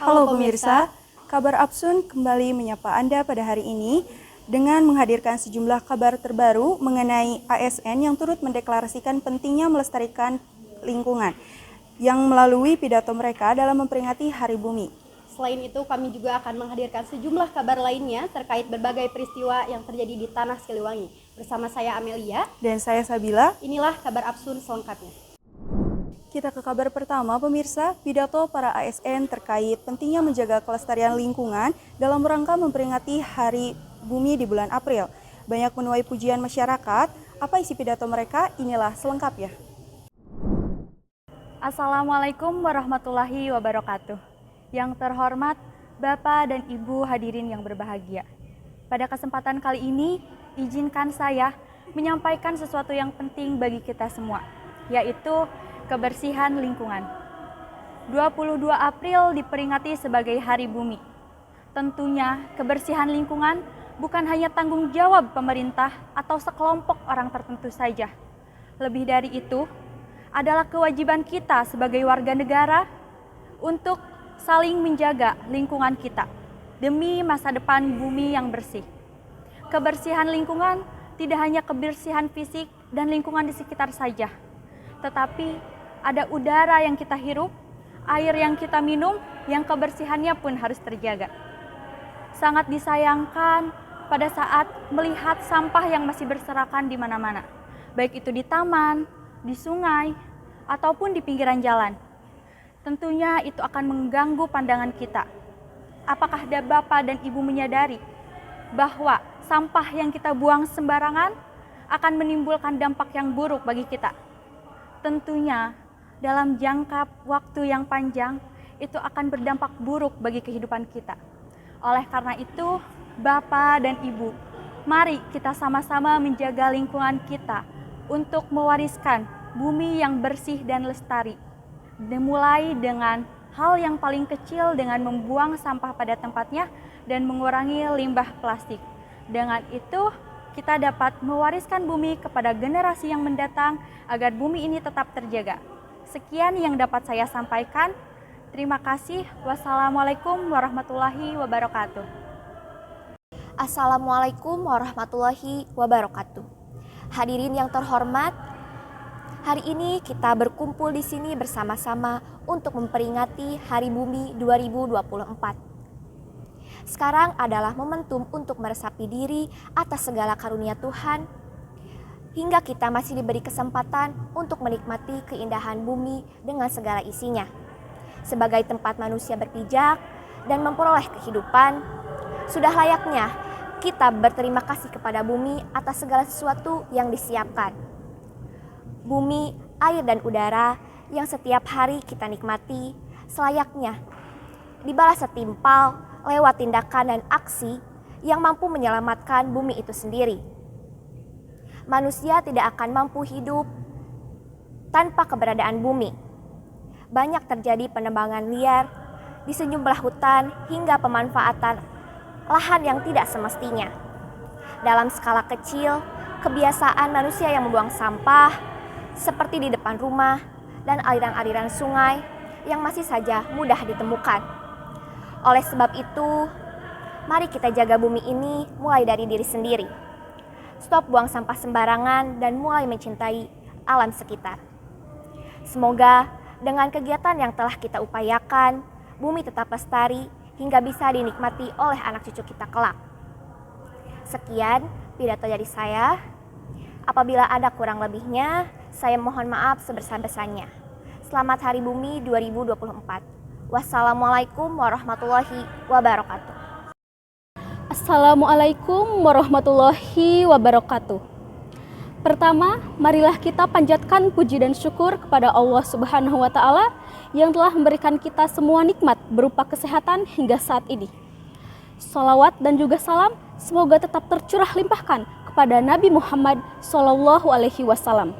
Halo pemirsa, kabar Apsun kembali menyapa Anda pada hari ini dengan menghadirkan sejumlah kabar terbaru mengenai ASN yang turut mendeklarasikan pentingnya melestarikan lingkungan yang melalui pidato mereka dalam memperingati Hari Bumi. Selain itu, kami juga akan menghadirkan sejumlah kabar lainnya terkait berbagai peristiwa yang terjadi di Tanah Siliwangi. Bersama saya Amelia dan saya Sabila. Inilah kabar Apsun selengkapnya. Kita ke kabar pertama, pemirsa. Pidato para ASN terkait pentingnya menjaga kelestarian lingkungan dalam rangka memperingati Hari Bumi di bulan April. Banyak menuai pujian masyarakat. Apa isi pidato mereka? Inilah selengkapnya. Assalamualaikum warahmatullahi wabarakatuh. Yang terhormat Bapak dan Ibu hadirin yang berbahagia. Pada kesempatan kali ini, izinkan saya menyampaikan sesuatu yang penting bagi kita semua, yaitu kebersihan lingkungan. 22 April diperingati sebagai Hari Bumi. Tentunya kebersihan lingkungan bukan hanya tanggung jawab pemerintah atau sekelompok orang tertentu saja. Lebih dari itu, adalah kewajiban kita sebagai warga negara untuk saling menjaga lingkungan kita demi masa depan bumi yang bersih. Kebersihan lingkungan tidak hanya kebersihan fisik dan lingkungan di sekitar saja, tetapi ada udara yang kita hirup, air yang kita minum, yang kebersihannya pun harus terjaga. Sangat disayangkan pada saat melihat sampah yang masih berserakan di mana-mana, baik itu di taman, di sungai, ataupun di pinggiran jalan. Tentunya itu akan mengganggu pandangan kita. Apakah Bapak dan Ibu menyadari bahwa sampah yang kita buang sembarangan akan menimbulkan dampak yang buruk bagi kita? Tentunya dalam jangka waktu yang panjang itu akan berdampak buruk bagi kehidupan kita. Oleh karena itu, Bapak dan Ibu, mari kita sama-sama menjaga lingkungan kita untuk mewariskan bumi yang bersih dan lestari. Dimulai dengan hal yang paling kecil dengan membuang sampah pada tempatnya dan mengurangi limbah plastik. Dengan itu, kita dapat mewariskan bumi kepada generasi yang mendatang agar bumi ini tetap terjaga. Sekian yang dapat saya sampaikan. Terima kasih. Wassalamualaikum warahmatullahi wabarakatuh. Assalamualaikum warahmatullahi wabarakatuh. Hadirin yang terhormat, hari ini kita berkumpul di sini bersama-sama untuk memperingati Hari Bumi 2024. Sekarang adalah momentum untuk meresapi diri atas segala karunia Tuhan, hingga kita masih diberi kesempatan untuk menikmati keindahan bumi dengan segala isinya. Sebagai tempat manusia berpijak dan memperoleh kehidupan, sudah layaknya kita berterima kasih kepada bumi atas segala sesuatu yang disiapkan. Bumi, air, dan udara yang setiap hari kita nikmati selayaknya dibalas setimpal lewat tindakan dan aksi yang mampu menyelamatkan bumi itu sendiri. Manusia tidak akan mampu hidup tanpa keberadaan bumi. Banyak terjadi penebangan liar di sejumlah hutan hingga pemanfaatan lahan yang tidak semestinya. Dalam skala kecil, kebiasaan manusia yang membuang sampah seperti di depan rumah dan aliran-aliran sungai yang masih saja mudah ditemukan. Oleh sebab itu, mari kita jaga bumi ini mulai dari diri sendiri. Stop buang sampah sembarangan dan mulai mencintai alam sekitar. Semoga dengan kegiatan yang telah kita upayakan, bumi tetap lestari hingga bisa dinikmati oleh anak cucu kita kelak. Sekian pidato dari saya. Apabila ada kurang lebihnya, saya mohon maaf sebesar-besarnya. Selamat Hari Bumi 2024. Wassalamualaikum warahmatullahi wabarakatuh. Assalamualaikum warahmatullahi wabarakatuh. Pertama, marilah kita panjatkan puji dan syukur kepada Allah Subhanahu wa Ta'ala yang telah memberikan kita semua nikmat berupa kesehatan hingga saat ini. Salawat dan juga salam semoga tetap tercurah limpahkan kepada Nabi Muhammad SAW.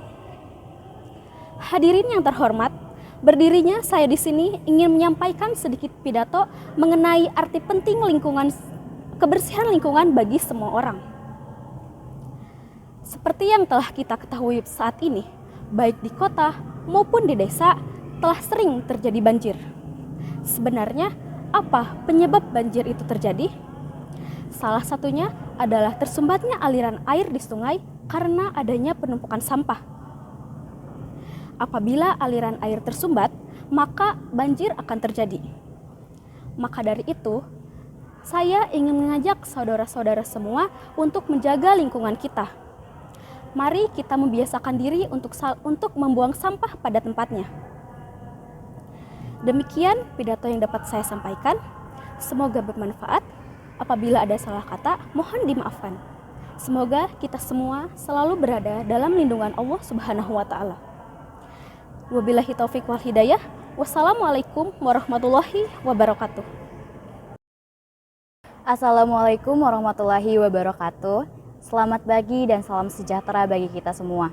Hadirin yang terhormat, berdirinya saya di sini ingin menyampaikan sedikit pidato mengenai arti penting kebersihan lingkungan bagi semua orang. Seperti yang telah kita ketahui saat ini, baik di kota maupun di desa telah sering terjadi banjir. Sebenarnya Apa penyebab banjir itu terjadi? Salah satunya adalah tersumbatnya aliran air di sungai karena adanya penumpukan sampah. Apabila aliran air tersumbat, maka banjir akan terjadi. Maka dari itu, saya ingin mengajak saudara-saudara semua untuk menjaga lingkungan kita. Mari kita membiasakan diri untuk membuang sampah pada tempatnya. Demikian pidato yang dapat saya sampaikan. Semoga bermanfaat. Apabila ada salah kata, mohon dimaafkan. Semoga kita semua selalu berada dalam lindungan Allah Subhanahu wa taala. Wabillahi taufik wal hidayah. Wassalamualaikum warahmatullahi wabarakatuh. Assalamualaikum warahmatullahi wabarakatuh. Selamat pagi dan salam sejahtera bagi kita semua.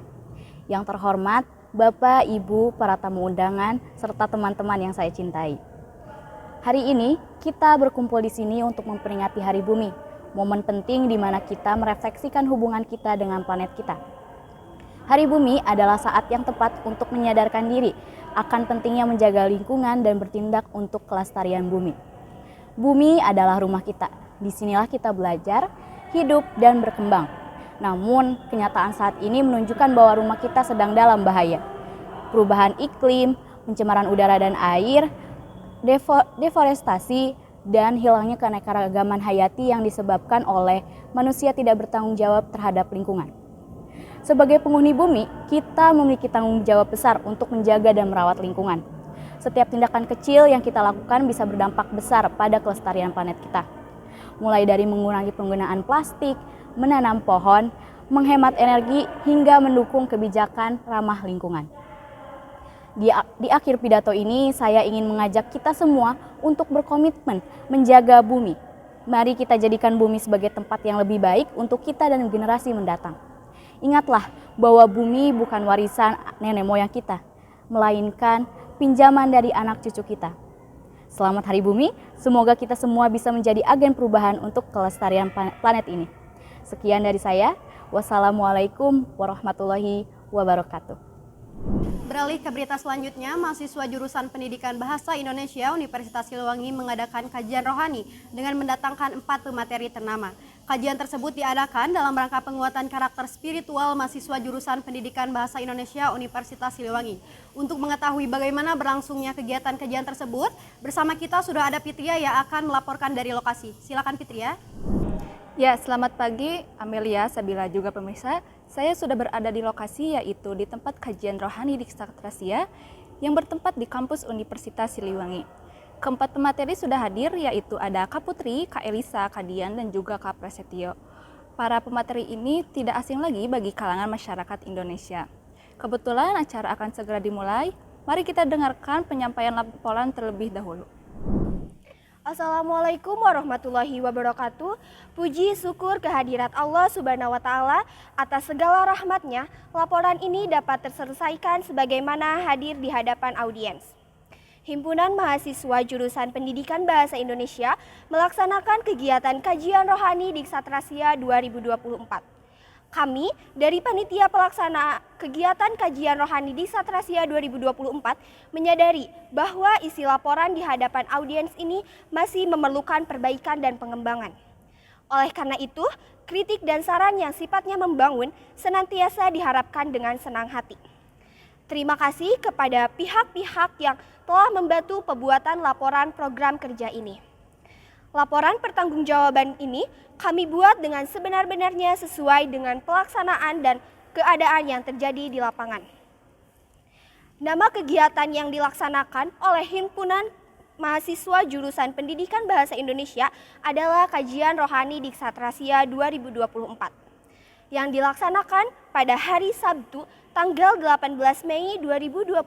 Yang terhormat Bapak, Ibu, para tamu undangan, serta teman-teman yang saya cintai. Hari ini kita berkumpul di sini untuk memperingati Hari Bumi, momen penting di mana kita merefleksikan hubungan kita dengan planet kita. Hari Bumi adalah saat yang tepat untuk menyadarkan diri akan pentingnya menjaga lingkungan dan bertindak untuk kelestarian bumi. Bumi adalah rumah kita. Disinilah kita belajar, hidup, dan berkembang. Namun, kenyataan saat ini menunjukkan bahwa rumah kita sedang dalam bahaya. Perubahan iklim, pencemaran udara dan air, deforestasi, dan hilangnya keanekaragaman hayati yang disebabkan oleh manusia tidak bertanggung jawab terhadap lingkungan. Sebagai penghuni bumi, kita memiliki tanggung jawab besar untuk menjaga dan merawat lingkungan. Setiap tindakan kecil yang kita lakukan bisa berdampak besar pada kelestarian planet kita. Mulai dari mengurangi penggunaan plastik, menanam pohon, menghemat energi, hingga mendukung kebijakan ramah lingkungan. Di akhir pidato ini, saya ingin mengajak kita semua untuk berkomitmen menjaga bumi. Mari kita jadikan bumi sebagai tempat yang lebih baik untuk kita dan generasi mendatang. Ingatlah bahwa bumi bukan warisan nenek moyang kita, melainkan pinjaman dari anak cucu kita. Selamat Hari Bumi, semoga kita semua bisa menjadi agen perubahan untuk kelestarian planet ini. Sekian dari saya, wassalamualaikum warahmatullahi wabarakatuh. Beralih ke berita selanjutnya, mahasiswa jurusan Pendidikan Bahasa Indonesia Universitas Siliwangi mengadakan kajian rohani dengan mendatangkan 4 pemateri ternama. Kajian tersebut diadakan dalam rangka penguatan karakter spiritual mahasiswa jurusan Pendidikan Bahasa Indonesia Universitas Siliwangi. Untuk mengetahui bagaimana berlangsungnya kegiatan kajian tersebut, bersama kita sudah ada Fitria yang akan melaporkan dari lokasi. Silakan Fitria. Ya, selamat pagi Amelia, Sabila juga pemirsa. Saya sudah berada di lokasi yaitu di tempat kajian rohani di Satrasia yang bertempat di kampus Universitas Siliwangi. Keempat pemateri sudah hadir yaitu ada Kak Putri, Kak Elisa, Kak Dian, dan juga Kak Prasetyo. Para pemateri ini tidak asing lagi bagi kalangan masyarakat Indonesia. Kebetulan acara akan segera dimulai. Mari kita dengarkan penyampaian laporan terlebih dahulu. Assalamualaikum warahmatullahi wabarakatuh. Puji syukur kehadirat Allah Subhanahu wa taala atas segala rahmatnya. Laporan ini dapat terselesaikan sebagaimana hadir di hadapan audiens. Himpunan Mahasiswa Jurusan Pendidikan Bahasa Indonesia melaksanakan kegiatan kajian rohani di Satrasia 2024. Kami dari Panitia Pelaksana Kegiatan Kajian Rohani di Satrasia 2024 menyadari bahwa isi laporan di hadapan audiens ini masih memerlukan perbaikan dan pengembangan. Oleh karena itu, kritik dan saran yang sifatnya membangun senantiasa diharapkan dengan senang hati. Terima kasih kepada pihak-pihak yang telah membantu pembuatan laporan program kerja ini. Laporan pertanggungjawaban ini kami buat dengan sebenar-benarnya sesuai dengan pelaksanaan dan keadaan yang terjadi di lapangan. Nama kegiatan yang dilaksanakan oleh Himpunan Mahasiswa Jurusan Pendidikan Bahasa Indonesia adalah Kajian Rohani di Satrasia 2024 yang dilaksanakan pada hari Sabtu tanggal 18 Mei 2024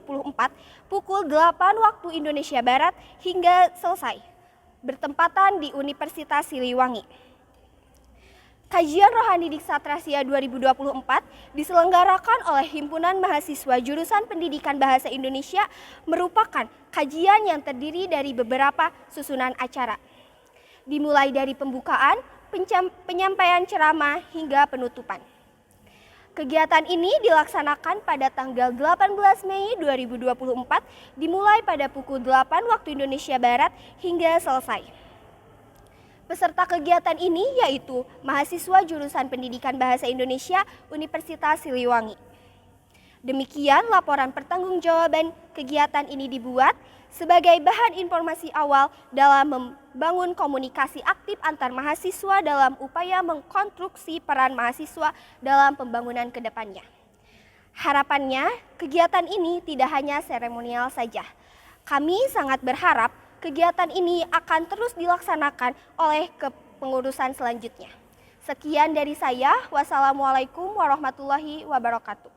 pukul 8 waktu Indonesia Barat hingga selesai, bertempatan di Universitas Siliwangi. Kajian Rohani di Satrasia 2024 diselenggarakan oleh Himpunan Mahasiswa Jurusan Pendidikan Bahasa Indonesia merupakan kajian yang terdiri dari beberapa susunan acara. Dimulai dari pembukaan, penyampaian ceramah hingga penutupan. Kegiatan ini dilaksanakan pada tanggal 18 Mei 2024 dimulai pada pukul 8 waktu Indonesia Barat hingga selesai. Peserta kegiatan ini yaitu mahasiswa jurusan Pendidikan Bahasa Indonesia Universitas Siliwangi. Demikian laporan pertanggungjawaban kegiatan ini dibuat sebagai bahan informasi awal dalam membangun komunikasi aktif antar mahasiswa dalam upaya mengkonstruksi peran mahasiswa dalam pembangunan ke depannya. Harapannya, kegiatan ini tidak hanya seremonial saja. Kami sangat berharap kegiatan ini akan terus dilaksanakan oleh kepengurusan selanjutnya. Sekian dari saya. Wassalamualaikum warahmatullahi wabarakatuh.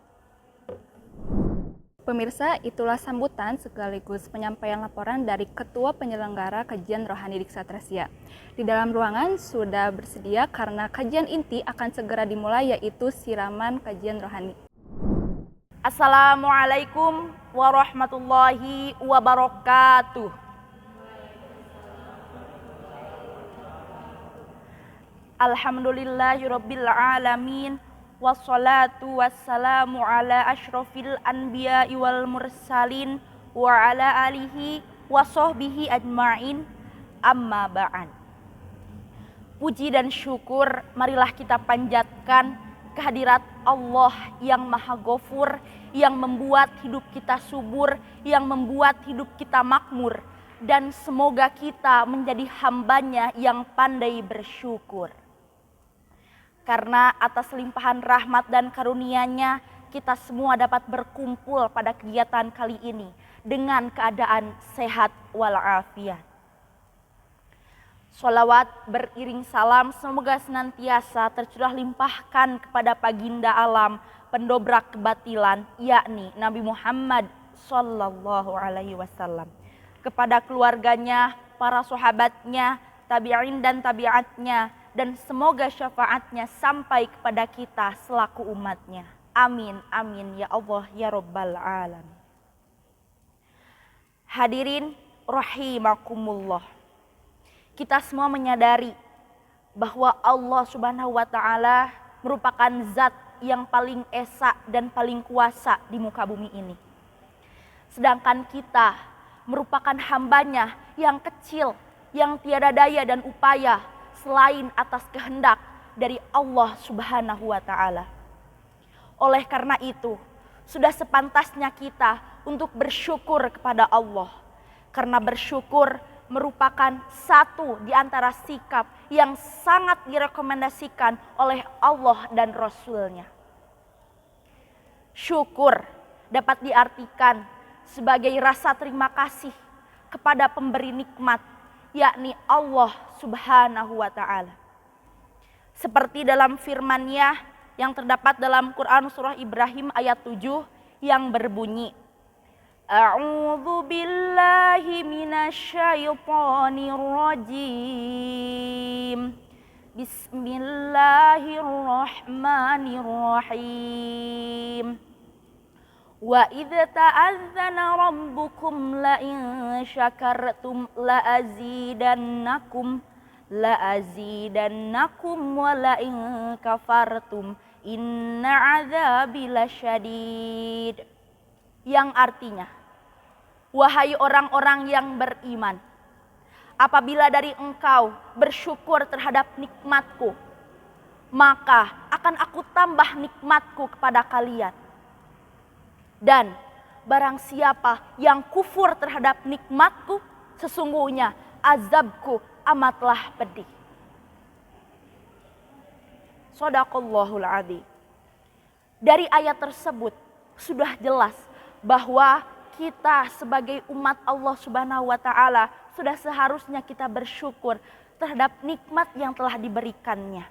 Pemirsa, itulah sambutan sekaligus penyampaian laporan dari Ketua Penyelenggara Kajian Rohani Diksatrasia. Di dalam ruangan sudah bersedia karena kajian inti akan segera dimulai, yaitu siraman kajian rohani. Assalamualaikum warahmatullahi wabarakatuh. Alhamdulillahirabbil alamin. Wassalatu wassalamu ala asyrafil anbiya'i wal mursalin wa ala alihi wa sahbihi ajma'in, amma ba'an. Puji dan syukur marilah kita panjatkan kehadirat Allah yang Maha Ghafur, yang membuat hidup kita subur, yang membuat hidup kita makmur, dan semoga kita menjadi hambanya yang pandai bersyukur. Karena atas limpahan rahmat dan karunia-Nya, kita semua dapat berkumpul pada kegiatan kali ini dengan keadaan sehat walafiat. Sholawat beriring salam semoga senantiasa tercurah limpahkan kepada Baginda alam, pendobrak kebatilan, yakni Nabi Muhammad Sallallahu Alaihi Wasallam, kepada keluarganya, para sahabatnya, tabi'in dan tabi'atnya, dan semoga syafaatnya sampai kepada kita selaku umatnya. Amin, amin, ya Allah, ya Rabbal Alamin. Hadirin rahimakumullah. Kita semua menyadari bahwa Allah Subhanahu wa Ta'ala merupakan zat yang paling esa dan paling kuasa di muka bumi ini. Sedangkan kita merupakan hambanya yang kecil, yang tiada daya dan upaya selain atas kehendak dari Allah Subhanahu wa Ta'ala. Oleh karena itu, sudah sepantasnya kita untuk bersyukur kepada Allah. Karena bersyukur merupakan satu di antara sikap yang sangat direkomendasikan oleh Allah dan Rasul-Nya. Syukur dapat diartikan sebagai rasa terima kasih kepada pemberi nikmat, yakni Allah Subhanahu wa Ta'ala. Seperti dalam firman-Nya yang terdapat dalam Quran surah Ibrahim ayat 7 yang berbunyi, A'udzu billahi minasyaitonir rajim. Bismillahirrahmanirrahim. Wa idza ta'azzana rabbukum la in syakartum la azidannakum wa la in kafartum inna azabi lasyadid. Yang artinya, wahai orang-orang yang beriman, apabila dari engkau bersyukur terhadap nikmatku, maka akan aku tambah nikmatku kepada kalian. Dan barang siapa yang kufur terhadap nikmatku, sesungguhnya azabku amatlah pedih. Shadaqallahul adzim. Dari ayat tersebut sudah jelas bahwa kita sebagai umat Allah Subhanahu wa Ta'ala sudah seharusnya kita bersyukur terhadap nikmat yang telah diberikannya.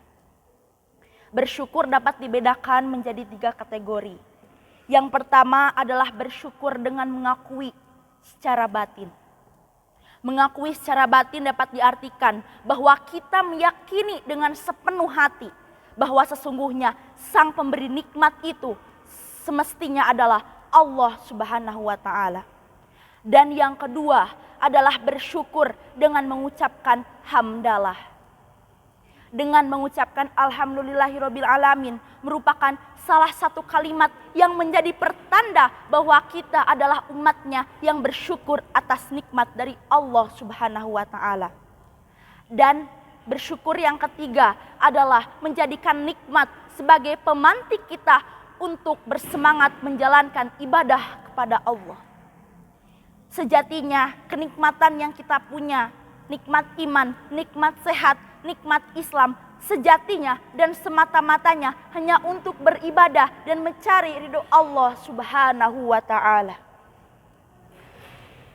Bersyukur dapat dibedakan menjadi 3 kategori. Yang pertama adalah bersyukur dengan mengakui secara batin. Mengakui secara batin dapat diartikan bahwa kita meyakini dengan sepenuh hati bahwa sesungguhnya sang pemberi nikmat itu semestinya adalah Allah Subhanahu wa Ta'ala. Dan yang kedua adalah bersyukur dengan mengucapkan hamdalah. dengan mengucapkan alhamdulillahirabbil alamin merupakan salah satu kalimat yang menjadi pertanda bahwa kita adalah umatnya yang bersyukur atas nikmat dari Allah Subhanahu wa taala. Dan bersyukur yang ketiga adalah menjadikan nikmat sebagai pemantik kita untuk bersemangat menjalankan ibadah kepada Allah. Sejatinya kenikmatan yang kita punya, nikmat iman, nikmat sehat, nikmat Islam, sejatinya dan semata-matanya hanya untuk beribadah dan mencari ridho Allah Subhanahu wa taala.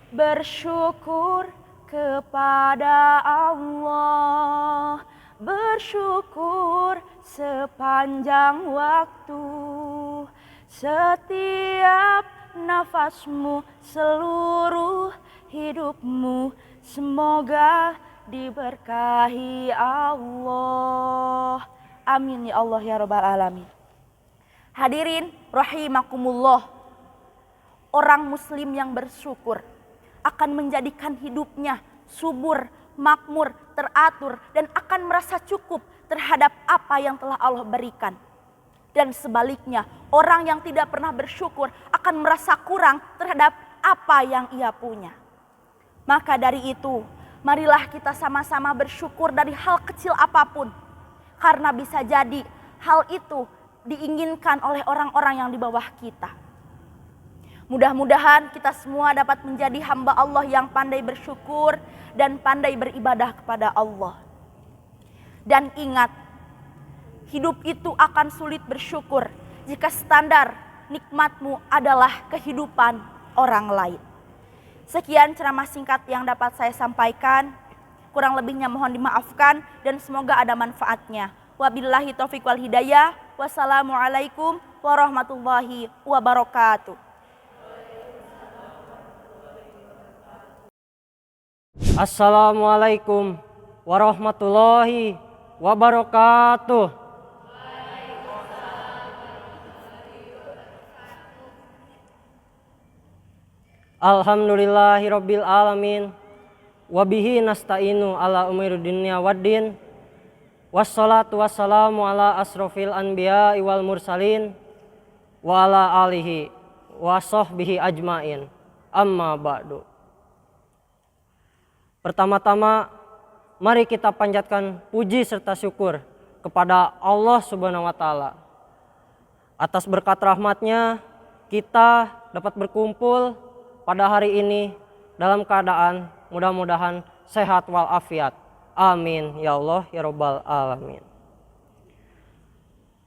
Bersyukur kepada Allah, bersyukur sepanjang waktu, setiap nafasmu, seluruh hidupmu, semoga diberkahi Allah. Amin ya Allah ya Rabbal Alamin. Hadirin rahimakumullah, orang muslim yang bersyukur akan menjadikan hidupnya subur, makmur, teratur, dan akan merasa cukup terhadap apa yang telah Allah berikan. Dan sebaliknya, orang yang tidak pernah bersyukur akan merasa kurang terhadap apa yang ia punya. Maka dari itu, marilah kita sama-sama bersyukur dari hal kecil apapun. Karena bisa jadi hal itu diinginkan oleh orang-orang yang di bawah kita. Mudah-mudahan kita semua dapat menjadi hamba Allah yang pandai bersyukur dan pandai beribadah kepada Allah. Dan ingat, hidup itu akan sulit bersyukur jika standar nikmatmu adalah kehidupan orang lain. Sekian ceramah singkat yang dapat saya sampaikan. Kurang lebihnya mohon dimaafkan dan semoga ada manfaatnya. Wabillahi taufiq wal hidayah. Wassalamualaikum warahmatullahi wabarakatuh. Assalamualaikum warahmatullahi wabarakatuh. Alhamdulillahirabbil alamin. Wabihi nasta'inu ala umuri dunya waddin. Wassalatu wassalamu ala asrofil anbiya'i wal mursalin wa ala alihi wa sahbihi ajmain. Amma ba'du. Pertama-tama, mari kita panjatkan puji serta syukur kepada Allah Subhanahu wa taala. Atas berkat rahmatnya, kita dapat berkumpul pada hari ini dalam keadaan mudah-mudahan sehat walafiat. Amin ya Allah ya Rabbal Alamin.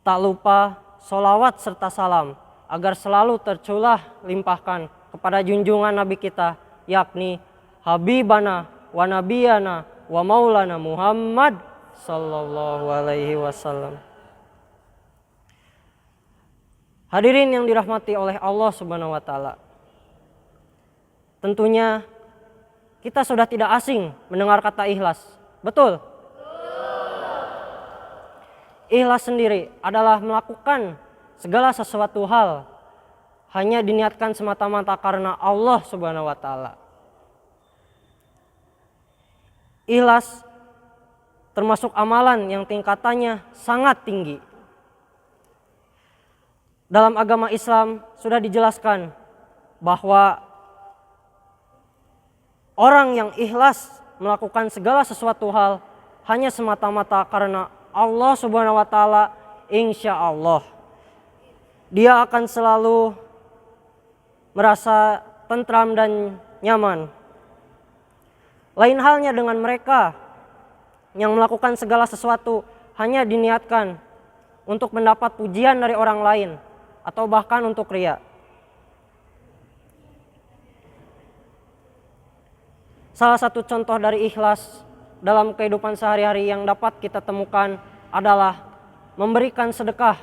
Tak lupa sholawat serta salam agar selalu tercurah limpahkan kepada junjungan Nabi kita, yakni Habibana wa Nabiyana wa Maulana Muhammad sallallahu alaihi wasallam. Hadirin yang dirahmati oleh Allah Subhanahu wa taala. Tentunya kita sudah tidak asing mendengar kata ikhlas. Betul? Ikhlas sendiri adalah melakukan segala sesuatu hal hanya diniatkan semata-mata karena Allah Subhanahu wa taala. Ikhlas termasuk amalan yang tingkatannya sangat tinggi. Dalam agama Islam sudah dijelaskan bahwa orang yang ikhlas melakukan segala sesuatu hal hanya semata-mata karena Allah Subhanahu wa taala, insya Allah dia akan selalu merasa tentram dan nyaman. Lain halnya dengan mereka yang melakukan segala sesuatu hanya diniatkan untuk mendapat pujian dari orang lain atau bahkan untuk riya. Salah satu contoh dari ikhlas dalam kehidupan sehari-hari yang dapat kita temukan adalah memberikan sedekah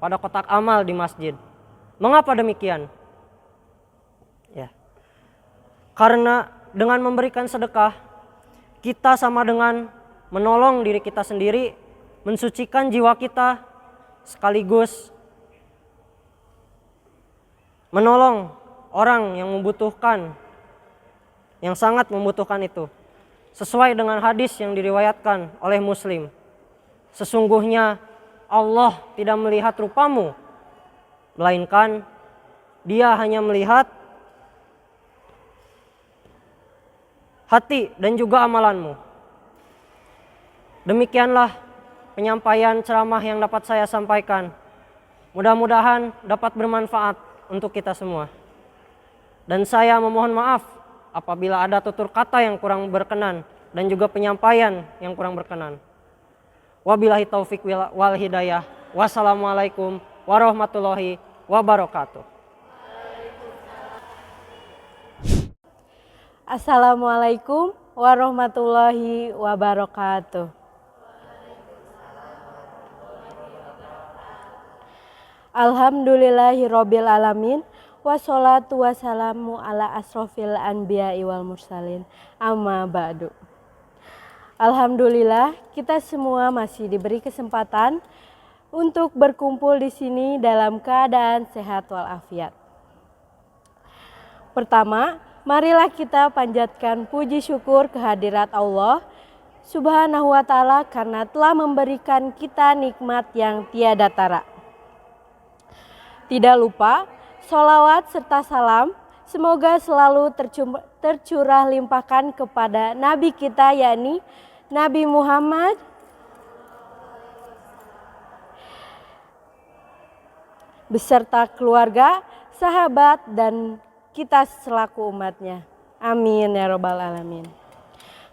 pada kotak amal di masjid. Mengapa demikian? Ya. Karena dengan memberikan sedekah, kita sama dengan menolong diri kita sendiri, mensucikan jiwa kita, sekaligus menolong orang yang membutuhkan, yang sangat membutuhkan itu. Sesuai dengan hadis yang diriwayatkan oleh Muslim, Sesungguhnya Allah tidak melihat rupamu, melainkan Dia hanya melihat hati dan juga amalanmu. Demikianlah penyampaian ceramah yang dapat saya sampaikan. Mudah-mudahan dapat bermanfaat untuk kita semua. Dan saya memohon maaf apabila ada tutur kata yang kurang berkenan dan juga penyampaian yang kurang berkenan. Wabillahi taufik wal hidayah. Wassalamualaikum warahmatullahi wabarakatuh. Assalamualaikum warahmatullahi wabarakatuh. Alhamdulillahirabbil alamin. Wassalatu wassalamu ala asrofil anbiya'i wal mursalin. Amma ba'du. Alhamdulillah, kita semua masih diberi kesempatan untuk berkumpul di sini dalam keadaan sehat walafiat. Pertama, marilah kita panjatkan puji syukur kehadirat Allah Subhanahu wa Ta'ala karena telah memberikan kita nikmat yang tiada tara. Tidak lupa, sholawat serta salam semoga selalu tercurah limpahkan kepada Nabi kita, yakni Nabi Muhammad beserta keluarga, sahabat, dan kita selaku umatnya. Amin ya robbal alamin.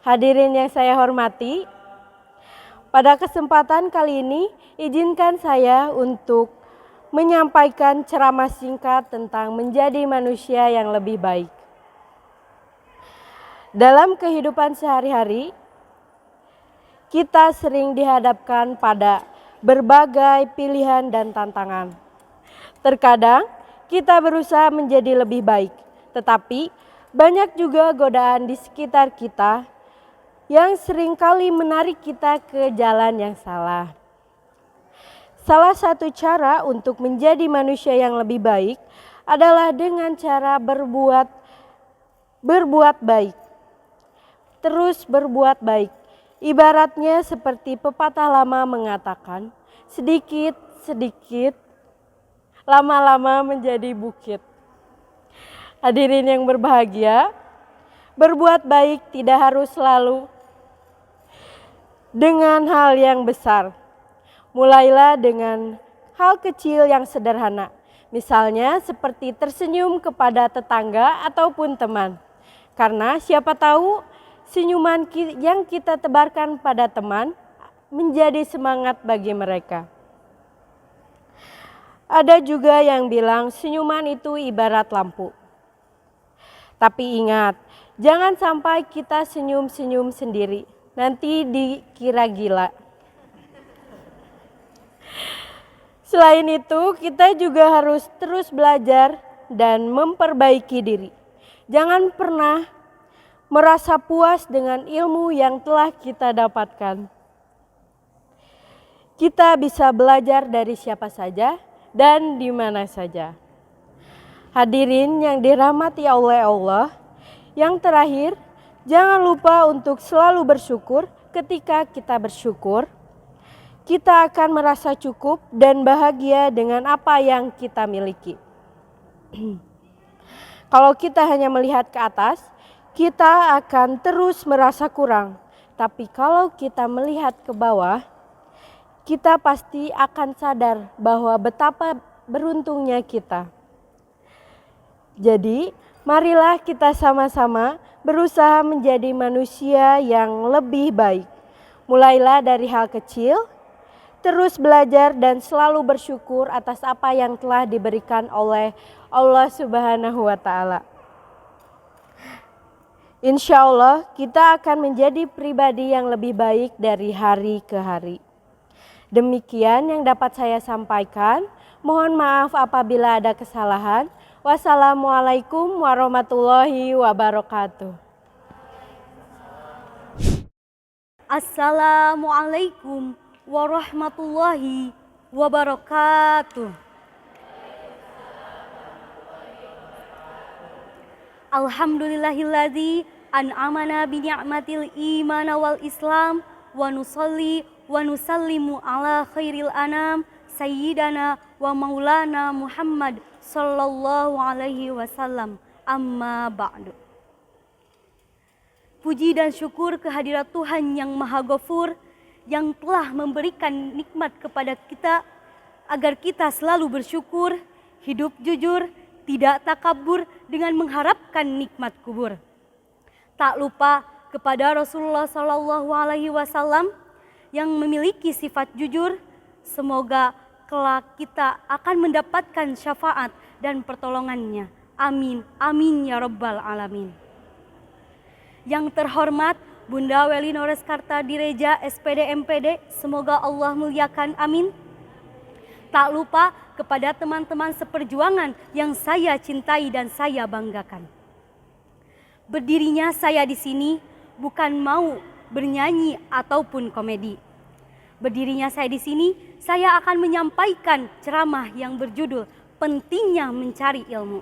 Hadirin yang saya hormati, pada kesempatan kali ini izinkan saya untuk menyampaikan ceramah singkat tentang menjadi manusia yang lebih baik. Dalam kehidupan sehari-hari, kita sering dihadapkan pada berbagai pilihan dan tantangan. Terkadang kita berusaha menjadi lebih baik, tetapi banyak juga godaan di sekitar kita yang seringkali menarik kita ke jalan yang salah. Salah satu cara untuk menjadi manusia yang lebih baik adalah dengan cara berbuat baik. Terus berbuat baik. Ibaratnya seperti pepatah lama mengatakan, sedikit-sedikit lama-lama menjadi bukit. Hadirin yang berbahagia, berbuat baik tidak harus selalu dengan hal yang besar. Mulailah dengan hal kecil yang sederhana. Misalnya seperti tersenyum kepada tetangga ataupun teman. Karena siapa tahu senyuman yang kita tebarkan pada teman menjadi semangat bagi mereka. Ada juga yang bilang senyuman itu ibarat lampu. Tapi ingat, jangan sampai kita senyum-senyum sendiri. Nanti dikira gila. Selain itu, kita juga harus terus belajar dan memperbaiki diri. Jangan pernah merasa puas dengan ilmu yang telah kita dapatkan. Kita bisa belajar dari siapa saja dan di mana saja. Hadirin yang dirahmati oleh Allah, yang terakhir, jangan lupa untuk selalu bersyukur. Ketika kita bersyukur, kita akan merasa cukup dan bahagia dengan apa yang kita miliki. Kalau kita hanya melihat ke atas, kita akan terus merasa kurang. Tapi kalau kita melihat ke bawah, kita pasti akan sadar bahwa betapa beruntungnya kita. Jadi, marilah kita sama-sama berusaha menjadi manusia yang lebih baik. Mulailah dari hal kecil, terus belajar dan selalu bersyukur atas apa yang telah diberikan oleh Allah Subhanahu wa Ta'ala. Insya Allah kita akan menjadi pribadi yang lebih baik dari hari ke hari. Demikian yang dapat saya sampaikan. Mohon maaf apabila ada kesalahan. Wassalamualaikum warahmatullahi wabarakatuh. Assalamualaikum warahmatullahi wabarakatuh. Alhamdulillahilladzi an'amana bi ni'matil iman wal islam wa nusalli wa nusallimu ala khairil anam sayyidana wa maulana Muhammad sallallahu alaihi wasallam. Amma ba'du. Puji dan syukur kehadirat Tuhan yang Maha Ghafur yang telah memberikan nikmat kepada kita agar kita selalu bersyukur, hidup jujur, tidak takabur dengan mengharapkan nikmat kubur. Tak lupa kepada Rasulullah Sallallahu Alaihi Wasallam yang memiliki sifat jujur, semoga kelak kita akan mendapatkan syafaat dan pertolongannya. Amin, amin ya rabbal alamin. Yang terhormat Bunda Weli Nores Kartadireja SPD MPD, semoga Allah muliakan, amin. Tak lupa kepada teman-teman seperjuangan yang saya cintai dan saya banggakan. Berdirinya saya di sini bukan mau bernyanyi ataupun komedi. Berdirinya saya di sini, saya akan menyampaikan ceramah yang berjudul Pentingnya Mencari Ilmu.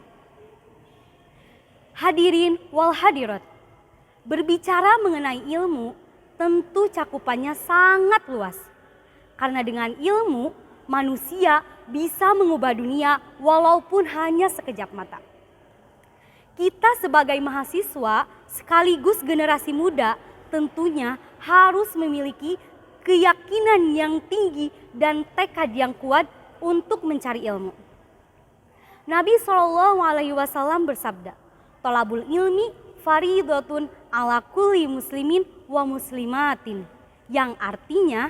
Hadirin wal hadirat, berbicara mengenai ilmu tentu cakupannya sangat luas. Karena dengan ilmu, manusia bisa mengubah dunia walaupun hanya sekejap mata. Kita sebagai mahasiswa sekaligus generasi muda tentunya harus memiliki keyakinan yang tinggi dan tekad yang kuat untuk mencari ilmu. Nabi SAW bersabda, "Thalabul ilmi faridatun ala kulli muslimin wa muslimatin." Yang artinya,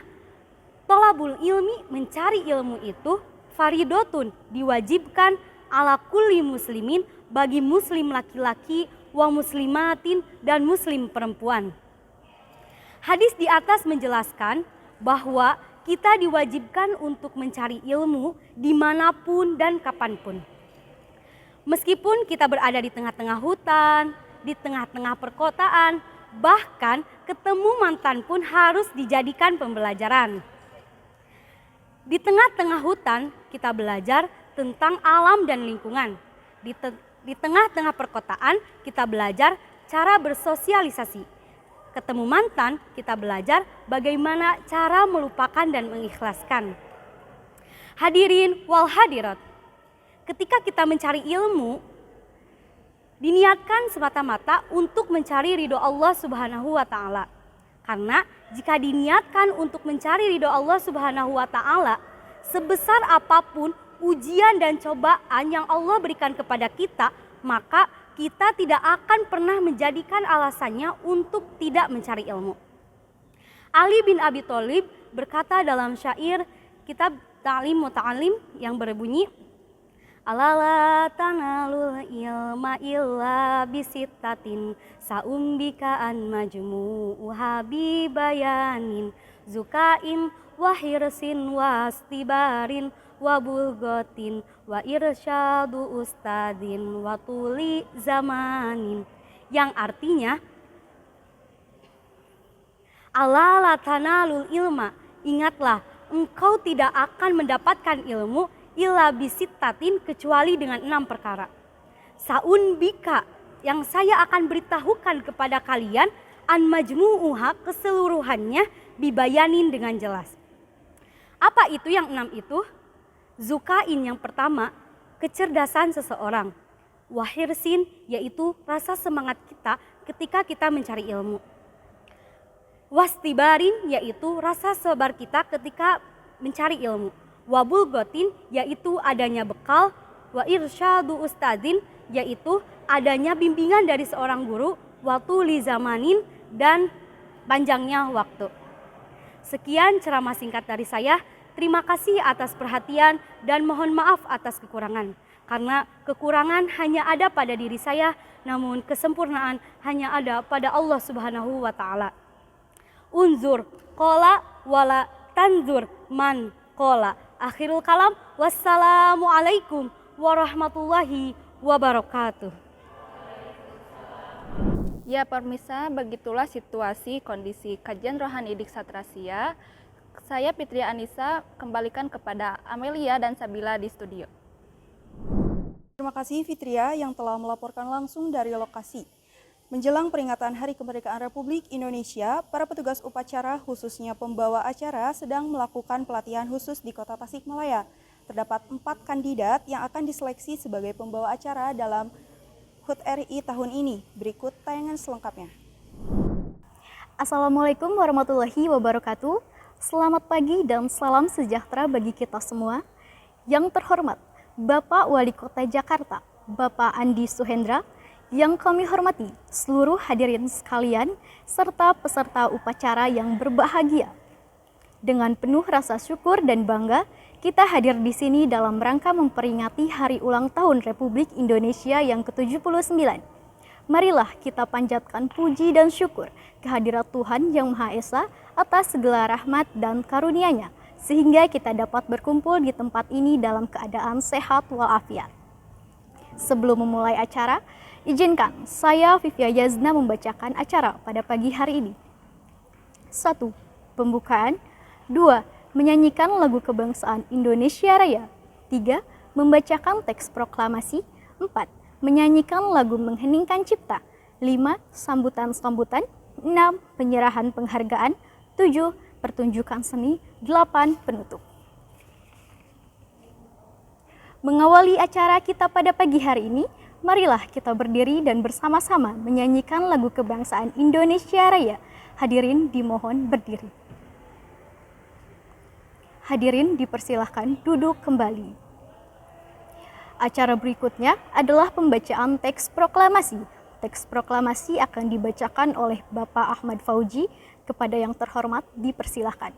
thalabul ilmi, mencari ilmu itu faridatun, diwajibkan ala kulli muslimin, bagi muslim laki-laki, wa muslimatin, dan muslim perempuan. Hadis di atas menjelaskan bahwa kita diwajibkan untuk mencari ilmu dimanapun dan kapanpun. Meskipun kita berada di tengah-tengah hutan, di tengah-tengah perkotaan, bahkan ketemu mantan pun harus dijadikan pembelajaran. Di tengah-tengah hutan kita belajar tentang alam dan lingkungan. Di tengah-tengah perkotaan kita belajar cara bersosialisasi. Ketemu mantan kita belajar bagaimana cara melupakan dan mengikhlaskan. Hadirin wal hadirat, ketika kita mencari ilmu, diniatkan semata-mata untuk mencari ridho Allah Subhanahu wa Ta'ala. Karena jika diniatkan untuk mencari ridho Allah Subhanahu wa Ta'ala, sebesar apapun ujian dan cobaan yang Allah berikan kepada kita, maka kita tidak akan pernah menjadikan alasannya untuk tidak mencari ilmu. Ali bin Abi Thalib berkata dalam syair kitab Ta'lim Muta'alim yang berbunyi, "Alala tanalul ilma illa bisittatin saumbika an majmu'uha bibayanin zukain wa hirsin wa astibarin wa bulgotin wa irsyadu ustadin wa tuli zamanin." Yang artinya, alala tanalul ilma, ingatlah engkau tidak akan mendapatkan ilmu illa bisittatin, kecuali dengan 6 perkara. Saun bika, yang saya akan beritahukan kepada kalian, an majmu'uha, keseluruhannya, bibayanin, dengan jelas. Apa itu yang 6 itu? Zukain, yang pertama, kecerdasan seseorang. Wahirsin, yaitu rasa semangat kita ketika kita mencari ilmu. Wastibarin, yaitu rasa sabar kita ketika mencari ilmu. Wabul gotin, yaitu adanya bekal. Wa irsyadu ustadin, yaitu adanya bimbingan dari seorang guru. Watuli zamanin, dan panjangnya waktu. Sekian ceramah singkat dari saya. Terima kasih atas perhatian dan mohon maaf atas kekurangan. Karena kekurangan hanya ada pada diri saya, namun kesempurnaan hanya ada pada Allah Subhanahu wa Ta'ala. Unzur qala wala tanzur man qala. Akhirul kalam, wassalamualaikum warahmatullahi wabarakatuh. Ya pemirsa, begitulah situasi kondisi kajian rohani di Ksatrasia. Saya Fitri Anissa kembalikan kepada Amelia dan Sabila di studio. Terima kasih Fitria yang telah melaporkan langsung dari lokasi. Menjelang peringatan Hari Kemerdekaan Republik Indonesia, para petugas upacara khususnya pembawa acara sedang melakukan pelatihan khusus di Kota Tasikmalaya. Terdapat 4 kandidat yang akan diseleksi sebagai pembawa acara dalam HUT RI tahun ini. Berikut tayangan selengkapnya. Assalamualaikum warahmatullahi wabarakatuh. Selamat pagi dan salam sejahtera bagi kita semua. Yang terhormat, Bapak Wali Kota Jakarta, Bapak Andi Suhendra, yang kami hormati seluruh hadirin sekalian, serta peserta upacara yang berbahagia. Dengan penuh rasa syukur dan bangga, kita hadir di sini dalam rangka memperingati Hari Ulang Tahun Republik Indonesia yang ke-79. Marilah kita panjatkan puji dan syukur kehadirat Tuhan Yang Maha Esa atas segala rahmat dan karunia-Nya, sehingga kita dapat berkumpul di tempat ini dalam keadaan sehat walafiat. Sebelum memulai acara, izinkan saya Vivia Yazna membacakan acara pada pagi hari ini. 1. Pembukaan. 2. Menyanyikan lagu kebangsaan Indonesia Raya. 3. Membacakan teks proklamasi. 4. Menyanyikan lagu mengheningkan cipta. 5. Sambutan-sambutan. 6. Penyerahan penghargaan. 7. Pertunjukan seni. 8. Penutup. Mengawali acara kita pada pagi hari ini, marilah kita berdiri dan bersama-sama menyanyikan lagu kebangsaan Indonesia Raya. Hadirin dimohon berdiri. Hadirin dipersilahkan duduk kembali. Acara berikutnya adalah pembacaan teks proklamasi. Teks proklamasi akan dibacakan oleh Bapak Ahmad Fauji. Kepada yang terhormat dipersilahkan.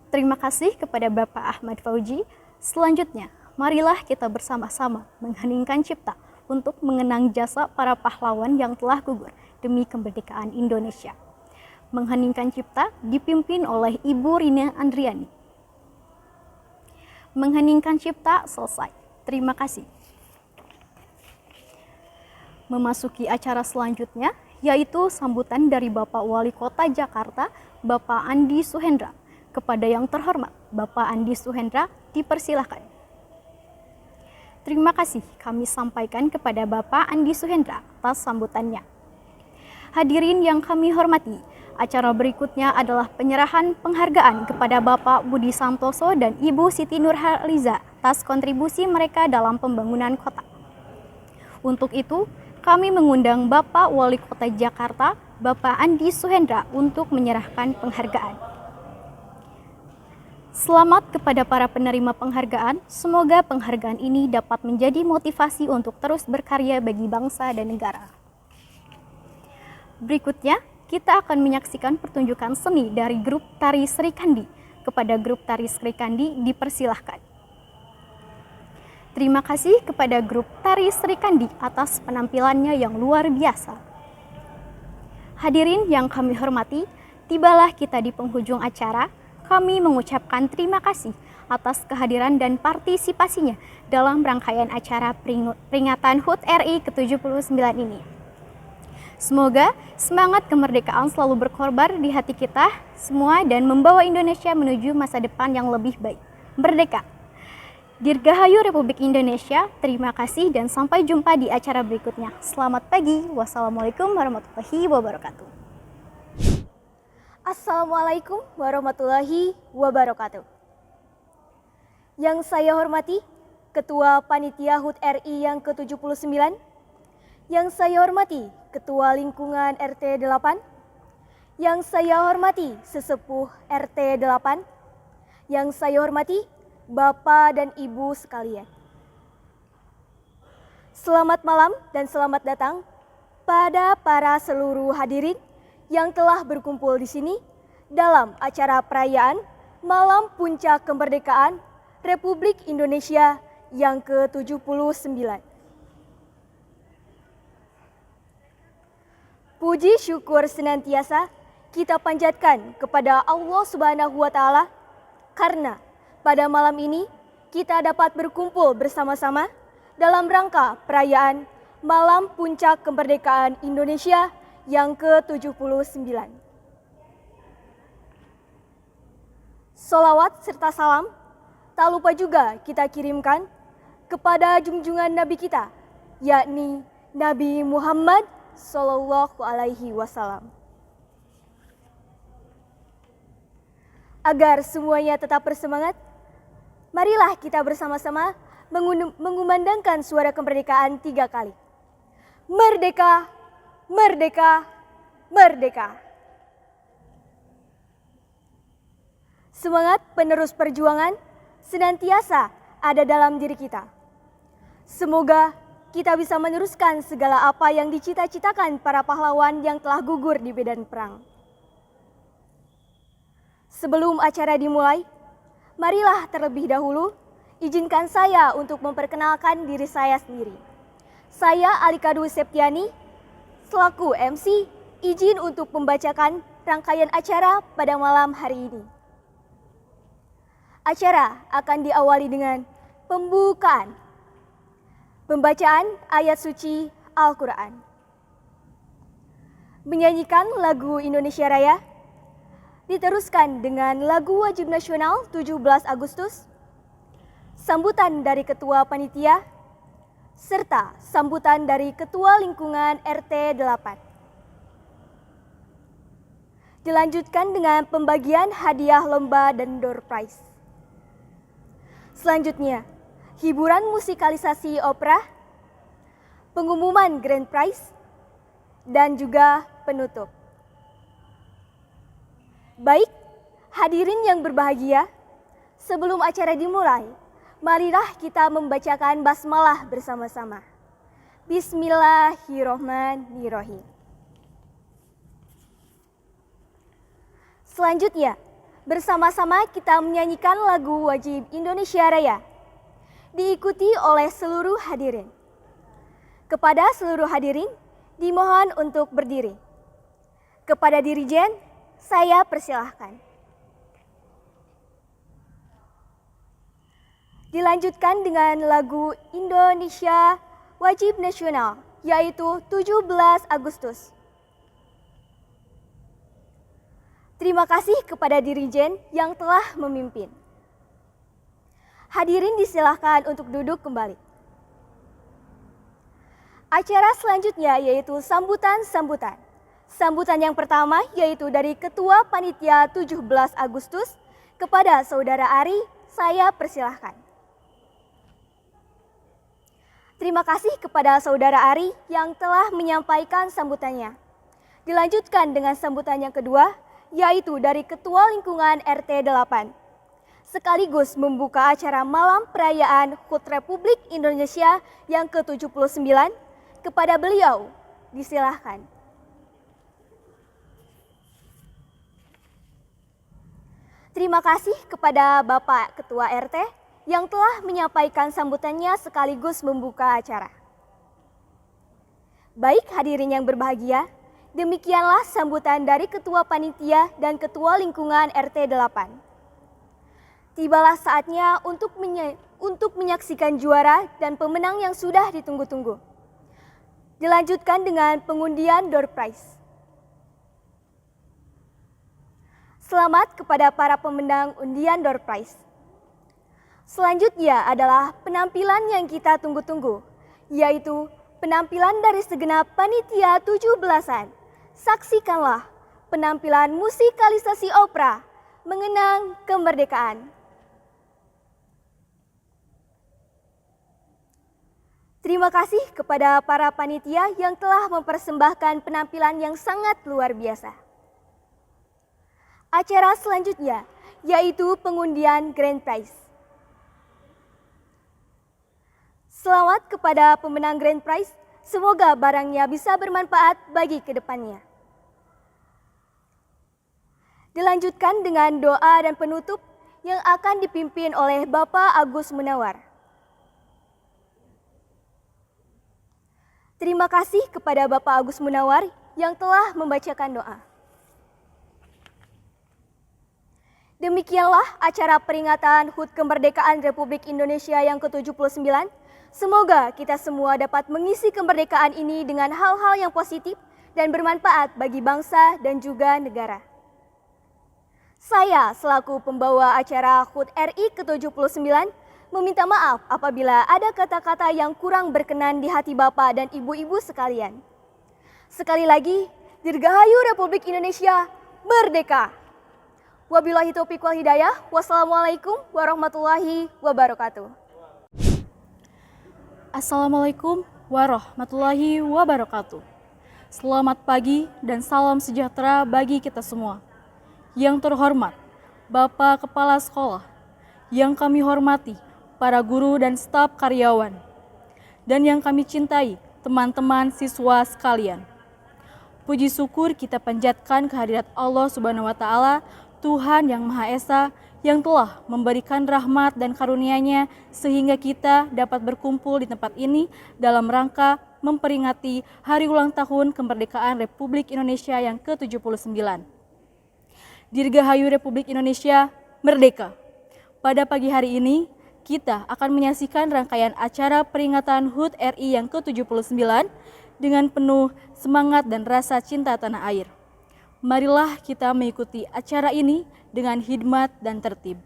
Terima kasih kepada Bapak Ahmad Fauji. Selanjutnya, marilah kita bersama-sama mengheningkan cipta untuk mengenang jasa para pahlawan yang telah gugur demi kemerdekaan Indonesia. Mengheningkan cipta dipimpin oleh Ibu Rina Andriani. Mengheningkan cipta selesai. Terima kasih. Memasuki acara selanjutnya, yaitu sambutan dari Bapak Wali Kota Jakarta, Bapak Andi Suhendra. Kepada yang terhormat, Bapak Andi Suhendra, dipersilahkan. Terima kasih kami sampaikan kepada Bapak Andi Suhendra atas sambutannya. Hadirin yang kami hormati, acara berikutnya adalah penyerahan penghargaan kepada Bapak Budi Santoso dan Ibu Siti Nurhaliza atas kontribusi mereka dalam pembangunan kota. Untuk itu, kami mengundang Bapak Wali Kota Jakarta, Bapak Andi Suhendra untuk menyerahkan penghargaan. Selamat kepada para penerima penghargaan, semoga penghargaan ini dapat menjadi motivasi untuk terus berkarya bagi bangsa dan negara. Berikutnya, kita akan menyaksikan pertunjukan seni dari grup Tari Sri Kandi. Kepada grup Tari Sri Kandi dipersilahkan. Terima kasih kepada grup Tari Sri Kandi atas penampilannya yang luar biasa. Hadirin yang kami hormati, tibalah kita di penghujung acara. Kami mengucapkan terima kasih atas kehadiran dan partisipasinya dalam rangkaian acara peringatan HUT RI ke-79 ini. Semoga semangat kemerdekaan selalu berkorbar di hati kita semua dan membawa Indonesia menuju masa depan yang lebih baik. Merdeka! Dirgahayu Republik Indonesia, terima kasih dan sampai jumpa di acara berikutnya. Selamat pagi, wassalamualaikum warahmatullahi wabarakatuh. Assalamualaikum warahmatullahi wabarakatuh. Yang saya hormati, Ketua Panitia HUT RI yang ke-79, yang saya hormati Ketua Lingkungan RT 8, yang saya hormati Sesepuh RT 8, yang saya hormati Bapak dan Ibu sekalian. Selamat malam dan selamat datang pada para seluruh hadirin yang telah berkumpul di sini dalam acara perayaan Malam Puncak Kemerdekaan Republik Indonesia yang ke-79. Puji syukur senantiasa kita panjatkan kepada Allah Subhanahu wa Ta'ala karena pada malam ini kita dapat berkumpul bersama-sama dalam rangka perayaan Malam Puncak Kemerdekaan Indonesia yang ke-79. Solawat serta salam tak lupa juga kita kirimkan kepada junjungan Nabi kita, yakni Nabi Muhammad Shallallahu Alaihi Wasallam. Agar semuanya tetap bersemangat, marilah kita bersama-sama mengumandangkan suara kemerdekaan 3 kali. Merdeka, merdeka, merdeka. Semangat penerus perjuangan senantiasa ada dalam diri kita. Semoga kita bisa meneruskan segala apa yang dicita-citakan para pahlawan yang telah gugur di medan perang. Sebelum acara dimulai, marilah terlebih dahulu izinkan saya untuk memperkenalkan diri saya sendiri. Saya Alika Dwi Septiani, selaku MC, izin untuk membacakan rangkaian acara pada malam hari ini. Acara akan diawali dengan pembukaan, pembacaan ayat suci Al-Quran, menyanyikan lagu Indonesia Raya, diteruskan dengan lagu wajib nasional 17 Agustus, sambutan dari Ketua Panitia, serta sambutan dari Ketua Lingkungan RT 8. Dilanjutkan dengan pembagian hadiah lomba dan door prize. Selanjutnya, hiburan musikalisasi opera, pengumuman grand prize, dan juga penutup. Baik, hadirin yang berbahagia, sebelum acara dimulai, marilah kita membacakan basmalah bersama-sama. Bismillahirrohmanirrohim. Selanjutnya, bersama-sama kita menyanyikan lagu wajib Indonesia Raya, diikuti oleh seluruh hadirin. Kepada seluruh hadirin, dimohon untuk berdiri. Kepada dirijen, saya persilahkan. Dilanjutkan dengan lagu Indonesia wajib nasional, yaitu 17 Agustus. Terima kasih kepada dirijen yang telah memimpin. Hadirin disilahkan untuk duduk kembali. Acara selanjutnya yaitu sambutan-sambutan. Sambutan yang pertama yaitu dari Ketua Panitia 17 Agustus kepada Saudara Ari, saya persilahkan. Terima kasih kepada Saudara Ari yang telah menyampaikan sambutannya. Dilanjutkan dengan sambutan yang kedua yaitu dari Ketua Lingkungan RT 8. Sekaligus membuka acara malam perayaan HUT Republik Indonesia yang ke-79 kepada beliau, disilahkan. Terima kasih kepada Bapak Ketua RT yang telah menyampaikan sambutannya sekaligus membuka acara. Baik hadirin yang berbahagia, demikianlah sambutan dari Ketua Panitia dan Ketua Lingkungan RT 8. Tibalah saatnya untuk menyaksikan juara dan pemenang yang sudah ditunggu-tunggu. Dilanjutkan dengan pengundian door prize. Selamat kepada para pemenang undian door prize. Selanjutnya adalah penampilan yang kita tunggu-tunggu, yaitu penampilan dari segenap panitia 17-an. Saksikanlah penampilan musikalisasi opera mengenang kemerdekaan. Terima kasih kepada para panitia yang telah mempersembahkan penampilan yang sangat luar biasa. Acara selanjutnya yaitu pengundian grand prize. Selamat kepada pemenang grand prize, semoga barangnya bisa bermanfaat bagi kedepannya. Dilanjutkan dengan doa dan penutup yang akan dipimpin oleh Bapak Agus Munawar. Terima kasih kepada Bapak Agus Munawar yang telah membacakan doa. Demikianlah acara peringatan HUT Kemerdekaan Republik Indonesia yang ke-79. Semoga kita semua dapat mengisi kemerdekaan ini dengan hal-hal yang positif dan bermanfaat bagi bangsa dan juga negara. Saya selaku pembawa acara HUT RI ke-79 meminta maaf apabila ada kata-kata yang kurang berkenan di hati Bapak dan Ibu-ibu sekalian. Sekali lagi, Dirgahayu Republik Indonesia Merdeka! Wabillahi taufiq wal hidayah. Wassalamualaikum warahmatullahi wabarakatuh. Assalamualaikum warahmatullahi wabarakatuh. Selamat pagi dan salam sejahtera bagi kita semua. Yang terhormat, Bapak Kepala Sekolah, yang kami hormati, para guru dan staf karyawan, dan yang kami cintai, teman-teman siswa sekalian. Puji syukur kita panjatkan kehadirat Allah Subhanahu wa Ta'ala, Tuhan yang Maha Esa, yang telah memberikan rahmat dan karunia-Nya sehingga kita dapat berkumpul di tempat ini dalam rangka memperingati hari ulang tahun kemerdekaan Republik Indonesia yang ke-79. Dirgahayu Republik Indonesia Merdeka! Pada pagi hari ini, kita akan menyaksikan rangkaian acara peringatan HUT RI yang ke-79 dengan penuh semangat dan rasa cinta tanah air. Marilah kita mengikuti acara ini dengan hikmat dan tertib.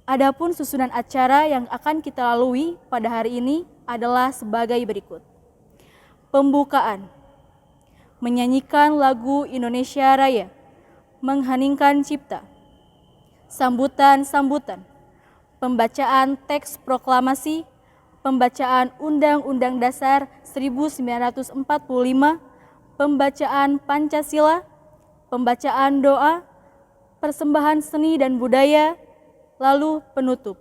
Adapun susunan acara yang akan kita lalui pada hari ini adalah sebagai berikut. Pembukaan, menyanyikan lagu Indonesia Raya, mengheningkan cipta. Sambutan-sambutan, pembacaan teks proklamasi, pembacaan Undang-Undang Dasar 1945, pembacaan Pancasila, pembacaan doa, persembahan seni dan budaya, lalu penutup.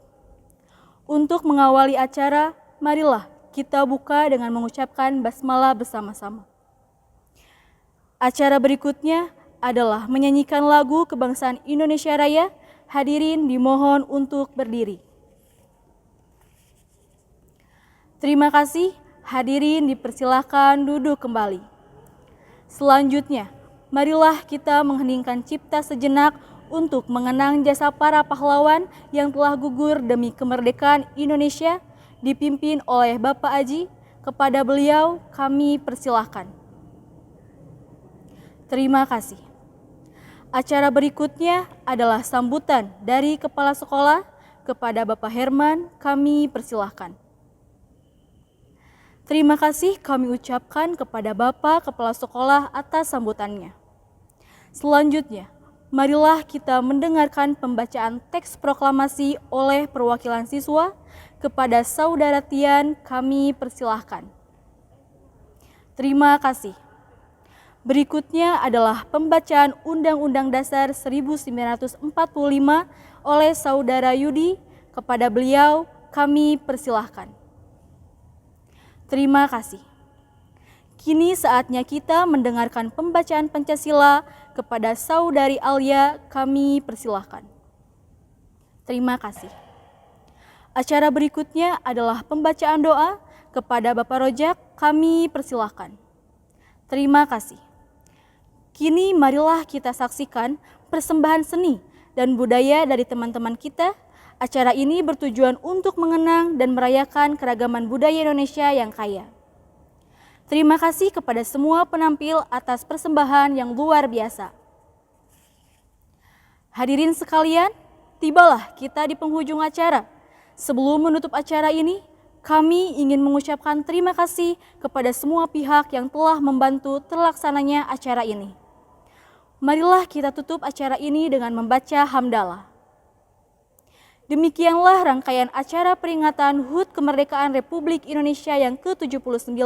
Untuk mengawali acara, marilah kita buka dengan mengucapkan basmalah bersama-sama. Acara berikutnya adalah menyanyikan lagu kebangsaan Indonesia Raya. Hadirin dimohon untuk berdiri. Terima kasih, hadirin dipersilahkan duduk kembali. Selanjutnya, marilah kita mengheningkan cipta sejenak untuk mengenang jasa para pahlawan yang telah gugur demi kemerdekaan Indonesia dipimpin oleh Bapak Aji. Kepada beliau kami persilahkan. Terima kasih. Acara berikutnya adalah sambutan dari Kepala Sekolah. Kepada Bapak Herman kami persilahkan. Terima kasih kami ucapkan kepada Bapak Kepala Sekolah atas sambutannya. Selanjutnya, marilah kita mendengarkan pembacaan teks proklamasi oleh perwakilan siswa. Kepada Saudara Tian kami persilahkan. Terima kasih. Berikutnya adalah pembacaan Undang-Undang Dasar 1945 oleh Saudara Yudi. Kepada beliau kami persilahkan. Terima kasih. Kini saatnya kita mendengarkan pembacaan Pancasila. Kepada Saudari Alia kami persilahkan. Terima kasih. Acara berikutnya adalah pembacaan doa. Kepada Bapak Rojak kami persilahkan. Terima kasih. Kini marilah kita saksikan persembahan seni dan budaya dari teman-teman kita. Acara ini bertujuan untuk mengenang dan merayakan keragaman budaya Indonesia yang kaya. Terima kasih kepada semua penampil atas persembahan yang luar biasa. Hadirin sekalian, tibalah kita di penghujung acara. Sebelum menutup acara ini, kami ingin mengucapkan terima kasih kepada semua pihak yang telah membantu terlaksananya acara ini. Marilah kita tutup acara ini dengan membaca hamdalah. Demikianlah rangkaian acara peringatan HUT Kemerdekaan Republik Indonesia yang ke-79.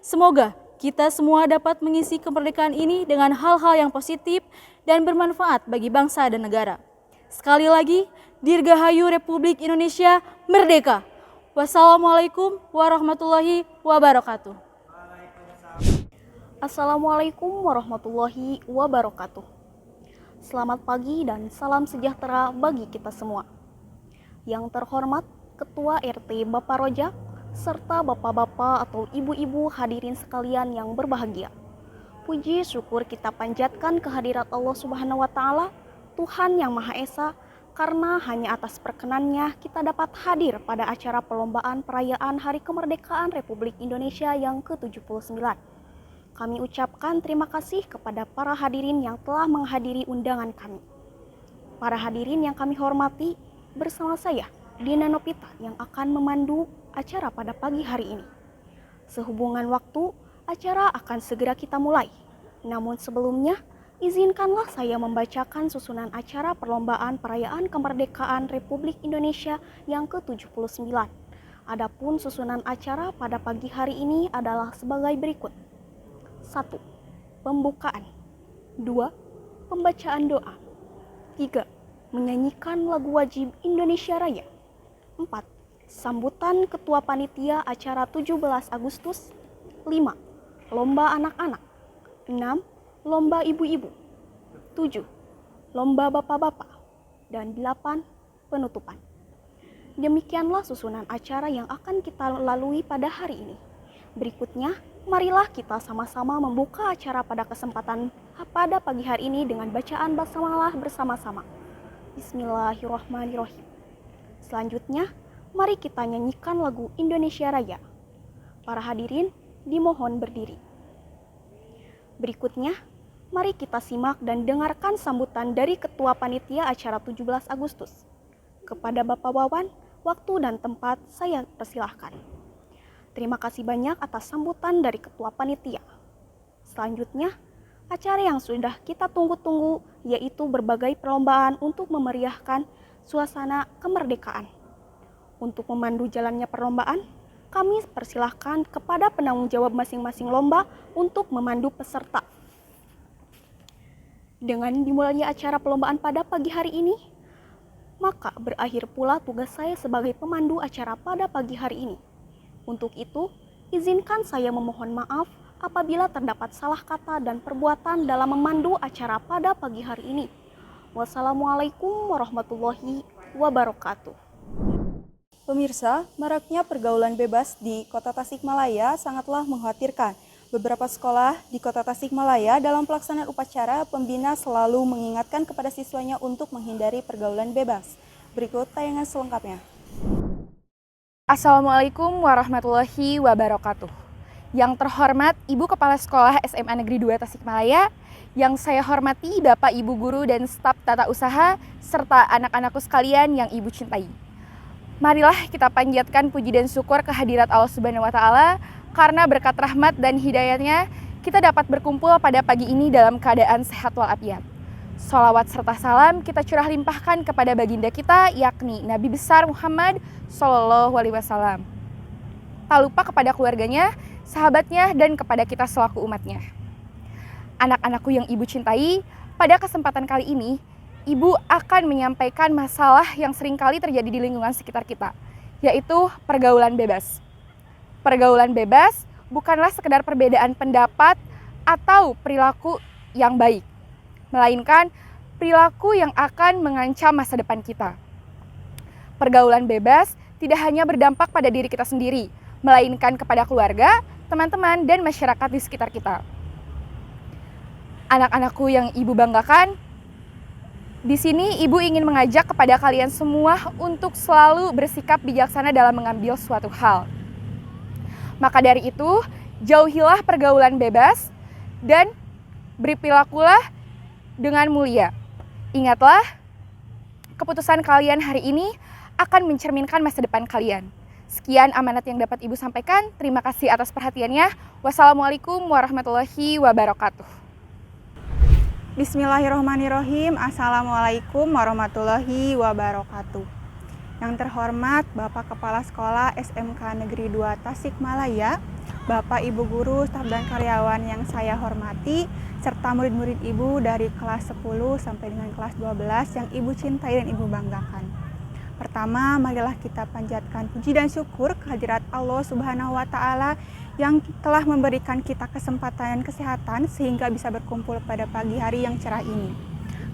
Semoga kita semua dapat mengisi kemerdekaan ini dengan hal-hal yang positif dan bermanfaat bagi bangsa dan negara. Sekali lagi, Dirgahayu Republik Indonesia Merdeka! Wassalamualaikum warahmatullahi wabarakatuh. Assalamualaikum warahmatullahi wabarakatuh. Selamat pagi dan salam sejahtera bagi kita semua. Yang terhormat Ketua RT Bapak Rojak, serta bapak-bapak atau ibu-ibu hadirin sekalian yang berbahagia. Puji syukur kita panjatkan kehadirat Allah Subhanahu wa Ta'ala, Tuhan yang Maha Esa, karena hanya atas perkenannya kita dapat hadir pada acara perlombaan perayaan Hari Kemerdekaan Republik Indonesia yang ke-79. Kami ucapkan terima kasih kepada para hadirin yang telah menghadiri undangan kami. Para hadirin yang kami hormati, bersama saya Dina Nopita yang akan memandu acara pada pagi hari ini. Sehubungan waktu, acara akan segera kita mulai. Namun sebelumnya, izinkanlah saya membacakan susunan acara perlombaan perayaan kemerdekaan Republik Indonesia yang ke-79. Adapun susunan acara pada pagi hari ini adalah sebagai berikut. 1. Pembukaan. 2. Pembacaan doa. 3. Menyanyikan lagu wajib Indonesia Raya. 4. Sambutan Ketua Panitia acara 17 Agustus. 5. Lomba anak-anak. 6. Lomba ibu-ibu. 7. Lomba bapak-bapak. Dan 8. Penutupan. Demikianlah susunan acara yang akan kita lalui pada hari ini. Berikutnya, marilah kita sama-sama membuka acara pada kesempatan pada pagi hari ini dengan bacaan basmalah bersama-sama. Bismillahirrahmanirrahim. Selanjutnya, mari kita nyanyikan lagu Indonesia Raya. Para hadirin dimohon berdiri. Berikutnya, mari kita simak dan dengarkan sambutan dari Ketua Panitia acara 17 Agustus. Kepada Bapak Wawan, waktu dan tempat saya persilahkan. Terima kasih banyak atas sambutan dari Ketua Panitia. Selanjutnya, acara yang sudah kita tunggu-tunggu yaitu berbagai perlombaan untuk memeriahkan suasana kemerdekaan. Untuk memandu jalannya perlombaan, kami persilahkan kepada penanggung jawab masing-masing lomba untuk memandu peserta. Dengan dimulainya acara perlombaan pada pagi hari ini, maka berakhir pula tugas saya sebagai pemandu acara pada pagi hari ini. Untuk itu, izinkan saya memohon maaf apabila terdapat salah kata dan perbuatan dalam memandu acara pada pagi hari ini. Wassalamualaikum warahmatullahi wabarakatuh. Pemirsa, maraknya pergaulan bebas di Kota Tasikmalaya sangatlah mengkhawatirkan. Beberapa sekolah di Kota Tasikmalaya dalam pelaksanaan upacara pembina selalu mengingatkan kepada siswanya untuk menghindari pergaulan bebas. Berikut tayangan selengkapnya. Assalamualaikum warahmatullahi wabarakatuh. Yang terhormat Ibu Kepala Sekolah SMA Negeri 2 Tasikmalaya, yang saya hormati Bapak Ibu Guru dan staf tata usaha, serta anak-anakku sekalian yang Ibu cintai. Marilah kita panjatkan puji dan syukur kehadirat Allah Subhanahu wa Ta'ala, karena berkat rahmat dan hidayatnya kita dapat berkumpul pada pagi ini dalam keadaan sehat walafiat. Sholawat serta salam kita curah limpahkan kepada baginda kita, yakni Nabi besar Muhammad Sallallahu Alaihi Wasallam. Tak lupa kepada keluarganya, sahabatnya, dan kepada kita selaku umatnya. Anak-anakku yang Ibu cintai, pada kesempatan kali ini, Ibu akan menyampaikan masalah yang seringkali terjadi di lingkungan sekitar kita, yaitu pergaulan bebas. Pergaulan bebas bukanlah sekedar perbedaan pendapat atau perilaku yang baik, melainkan perilaku yang akan mengancam masa depan kita. Pergaulan bebas tidak hanya berdampak pada diri kita sendiri, melainkan kepada keluarga, teman-teman, dan masyarakat di sekitar kita. Anak-anakku yang Ibu banggakan, di sini Ibu ingin mengajak kepada kalian semua untuk selalu bersikap bijaksana dalam mengambil suatu hal. Maka dari itu, jauhilah pergaulan bebas dan berperilakulah dengan mulia. Ingatlah, keputusan kalian hari ini akan mencerminkan masa depan kalian. Sekian amanat yang dapat Ibu sampaikan. Terima kasih atas perhatiannya. Wassalamualaikum warahmatullahi wabarakatuh. Bismillahirrahmanirrahim. Assalamualaikum warahmatullahi wabarakatuh. Yang terhormat Bapak Kepala Sekolah SMK Negeri 2 Tasikmalaya, Bapak Ibu Guru, staf dan karyawan yang saya hormati, serta murid-murid Ibu dari kelas 10 sampai dengan kelas 12 yang Ibu cintai dan Ibu banggakan. Pertama, marilah kita panjatkan puji dan syukur kehadirat Allah Subhanahu wa Ta'ala yang telah memberikan kita kesempatan dan kesehatan sehingga bisa berkumpul pada pagi hari yang cerah ini.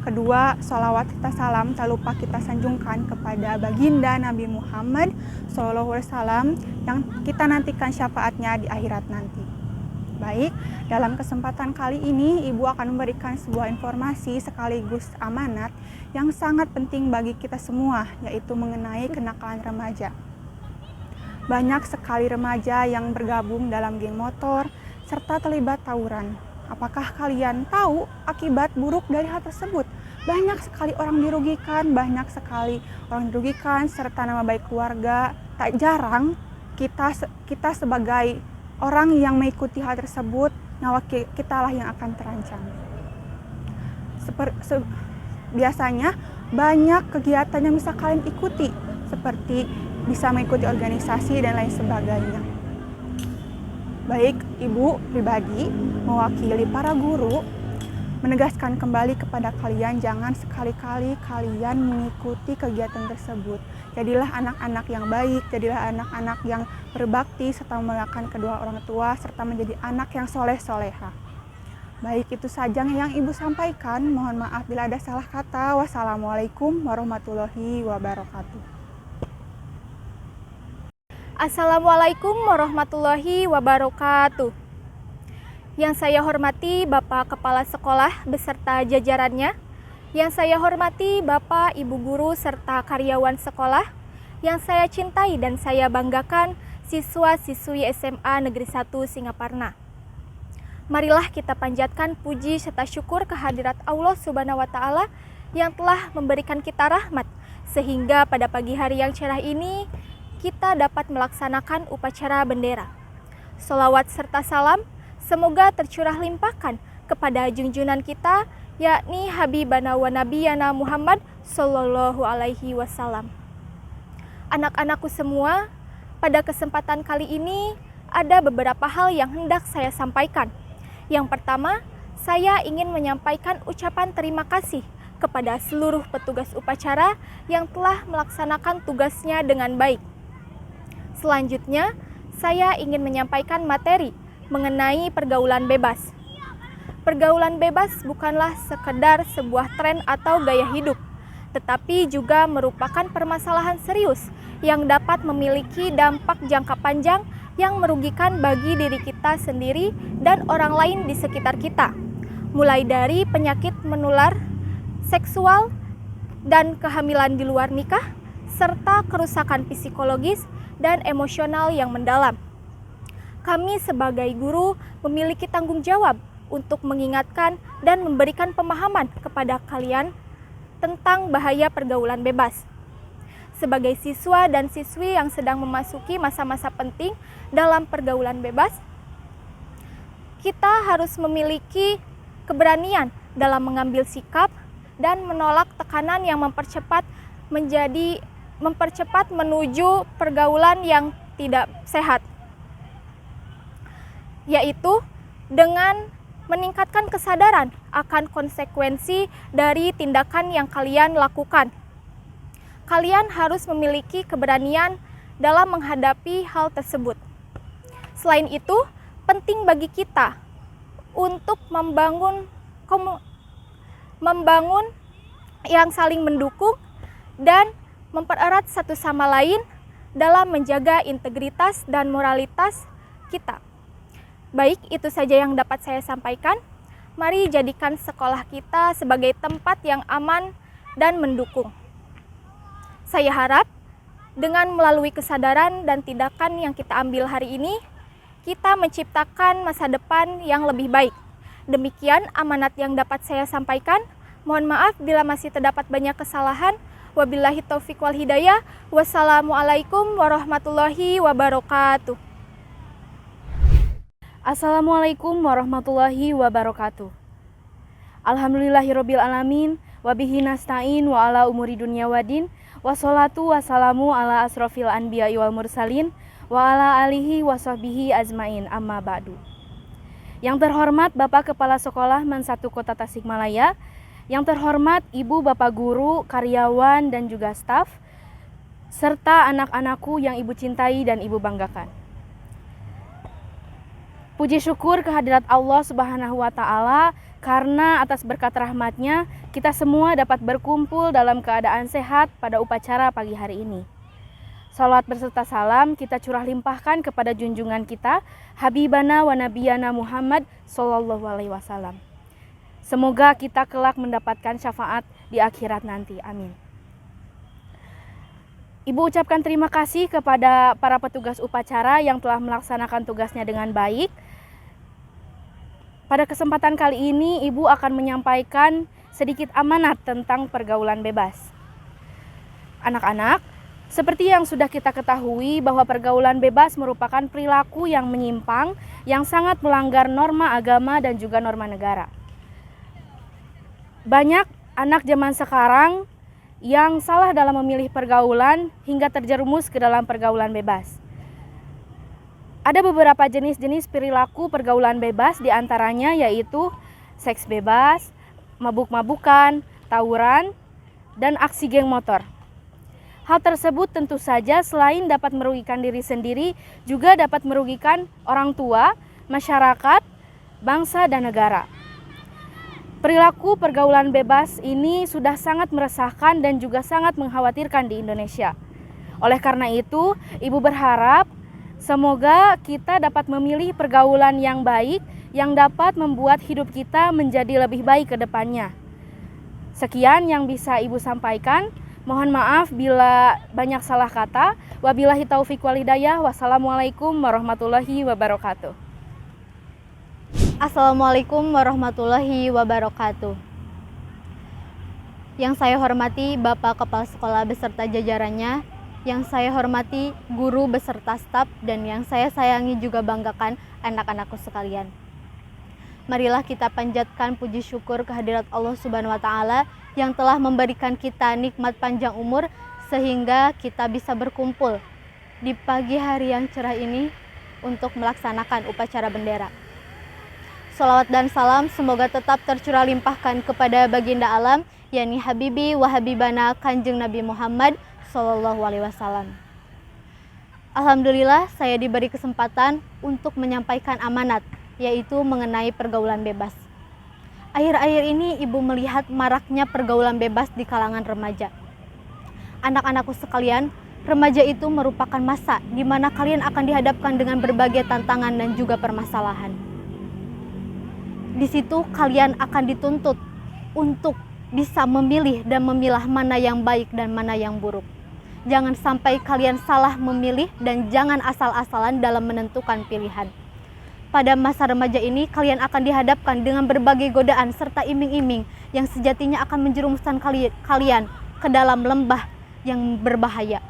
Kedua, sholawat serta salam tak lupa kita sanjungkan kepada baginda Nabi Muhammad SAW yang kita nantikan syafaatnya di akhirat nanti. Baik, dalam kesempatan kali ini Ibu akan memberikan sebuah informasi sekaligus amanat yang sangat penting bagi kita semua, yaitu mengenai kenakalan remaja. Banyak sekali remaja yang bergabung dalam geng motor serta terlibat tawuran. Apakah kalian tahu akibat buruk dari hal tersebut? Banyak sekali orang dirugikan, serta nama baik keluarga. Tak jarang kita sebagai orang yang mengikuti hal tersebut, nyawa kita lah yang akan terancam. Biasanya banyak kegiatan yang bisa kalian ikuti, seperti bisa mengikuti organisasi dan lain sebagainya. Baik, Ibu pribadi mewakili para guru menegaskan kembali kepada kalian, jangan sekali-kali kalian mengikuti kegiatan tersebut. Jadilah anak-anak yang baik, jadilah anak-anak yang berbakti serta memuliakan kedua orang tua serta menjadi anak yang soleh-soleha. Baik, itu saja yang Ibu sampaikan. Mohon maaf bila ada salah kata. Wassalamualaikum warahmatullahi wabarakatuh. Assalamualaikum warahmatullahi wabarakatuh. Yang saya hormati Bapak Kepala Sekolah beserta jajarannya, yang saya hormati Bapak, Ibu guru serta karyawan sekolah, yang saya cintai dan saya banggakan siswa-siswi SMA Negeri 1 Singaparna. Marilah kita panjatkan puji serta syukur kehadirat Allah Subhanahu wa Ta'ala yang telah memberikan kita rahmat, sehingga pada pagi hari yang cerah ini kita dapat melaksanakan upacara bendera. Sholawat serta salam semoga tercurah limpahkan kepada junjungan kita, yakni Habibana wa Nabiyana Muhammad Sallallahu Alaihi Wasallam. Anak-anakku semua, pada kesempatan kali ini ada beberapa hal yang hendak saya sampaikan. Yang pertama, saya ingin menyampaikan ucapan terima kasih kepada seluruh petugas upacara yang telah melaksanakan tugasnya dengan baik. Selanjutnya, saya ingin menyampaikan materi mengenai pergaulan bebas. Pergaulan bebas bukanlah sekedar sebuah tren atau gaya hidup, tetapi juga merupakan permasalahan serius yang dapat memiliki dampak jangka panjang yang merugikan bagi diri kita sendiri dan orang lain di sekitar kita. Mulai dari penyakit menular, seksual, dan kehamilan di luar nikah, serta kerusakan psikologis dan emosional yang mendalam. Kami sebagai guru memiliki tanggung jawab untuk mengingatkan dan memberikan pemahaman kepada kalian tentang bahaya pergaulan bebas. Sebagai siswa dan siswi yang sedang memasuki masa-masa penting dalam pergaulan bebas, kita harus memiliki keberanian dalam mengambil sikap dan menolak tekanan yang mempercepat menuju pergaulan yang tidak sehat, yaitu dengan meningkatkan kesadaran akan konsekuensi dari tindakan yang kalian lakukan. Kalian harus memiliki keberanian dalam menghadapi hal tersebut. Selain itu, penting bagi kita untuk membangun yang saling mendukung dan mempererat satu sama lain dalam menjaga integritas dan moralitas kita. Baik, itu saja yang dapat saya sampaikan. Mari jadikan sekolah kita sebagai tempat yang aman dan mendukung. Saya harap dengan melalui kesadaran dan tindakan yang kita ambil hari ini, kita menciptakan masa depan yang lebih baik. Demikian amanat yang dapat saya sampaikan. Mohon maaf bila masih terdapat banyak kesalahan. Wabillahi taufiq wal hidayah. Wassalamualaikum warahmatullahi wabarakatuh. Assalamualaikum warahmatullahi wabarakatuh. Alhamdulillahirabbil alamin wa bihi nasta'in wa ala umuri dunya wadin wassalatu wassalamu ala asrofil anbiya'i wal mursalin wa ala alihi wa sahbihi azmain amma ba'du. Yang terhormat Bapak Kepala Sekolah Men 1 Kota Tasikmalaya, yang terhormat Ibu Bapak Guru, karyawan dan juga staf, serta anak-anakku yang Ibu cintai dan Ibu banggakan. Puji syukur kehadirat Allah Subhanahu wa Ta'ala karena atas berkat rahmatnya kita semua dapat berkumpul dalam keadaan sehat pada upacara pagi hari ini. Salawat berserta salam kita curah limpahkan kepada junjungan kita Habibana wa Nabiyana Muhammad Sallallahu Alaihi Wasallam. Semoga kita kelak mendapatkan syafaat di akhirat nanti. Amin. Ibu ucapkan terima kasih kepada para petugas upacara yang telah melaksanakan tugasnya dengan baik. Pada kesempatan kali ini, Ibu akan menyampaikan sedikit amanat tentang pergaulan bebas. Anak-anak, Seperti yang sudah kita ketahui bahwa pergaulan bebas merupakan perilaku yang menyimpang, yang sangat melanggar norma agama dan juga norma negara. Banyak anak zaman sekarang yang salah dalam memilih pergaulan hingga terjerumus ke dalam pergaulan bebas. Ada beberapa jenis-jenis perilaku pergaulan bebas, diantaranya yaitu seks bebas, mabuk-mabukan, tawuran, dan aksi geng motor. Hal tersebut tentu saja selain dapat merugikan diri sendiri, juga dapat merugikan orang tua, masyarakat, bangsa, dan negara. Perilaku pergaulan bebas ini sudah sangat meresahkan dan juga sangat mengkhawatirkan di Indonesia. Oleh karena itu, Ibu berharap semoga kita dapat memilih pergaulan yang baik yang dapat membuat hidup kita menjadi lebih baik ke depannya. Sekian yang bisa Ibu sampaikan. Mohon maaf bila banyak salah kata. Wabillahi taufiq wal hidayah. Wassalamualaikum warahmatullahi wabarakatuh. Assalamualaikum warahmatullahi wabarakatuh. Yang saya hormati Bapak Kepala Sekolah beserta jajarannya, yang saya hormati guru beserta staf, dan yang saya sayangi juga banggakan anak-anakku sekalian. Marilah kita panjatkan puji syukur kehadirat Allah Subhanahu wa Ta'ala yang telah memberikan kita nikmat panjang umur sehingga kita bisa berkumpul di pagi hari yang cerah ini untuk melaksanakan upacara bendera. Salawat dan salam semoga tetap tercurah limpahkan kepada baginda alam, yakni Habibi wa Habibana Kanjeng Nabi Muhammad Sallallahu Alaihi Wasallam. Alhamdulillah saya diberi kesempatan untuk menyampaikan amanat, yaitu mengenai pergaulan bebas. Akhir-akhir ini Ibu melihat maraknya pergaulan bebas di kalangan remaja. Anak-anakku sekalian, remaja itu merupakan masa di mana kalian akan dihadapkan dengan berbagai tantangan dan juga permasalahan. Di situ kalian akan dituntut untuk bisa memilih dan memilah mana yang baik dan mana yang buruk. Jangan sampai kalian salah memilih dan jangan asal-asalan dalam menentukan pilihan. Pada masa remaja ini, kalian akan dihadapkan dengan berbagai godaan serta iming-iming yang sejatinya akan menjerumuskan kalian ke dalam lembah yang berbahaya.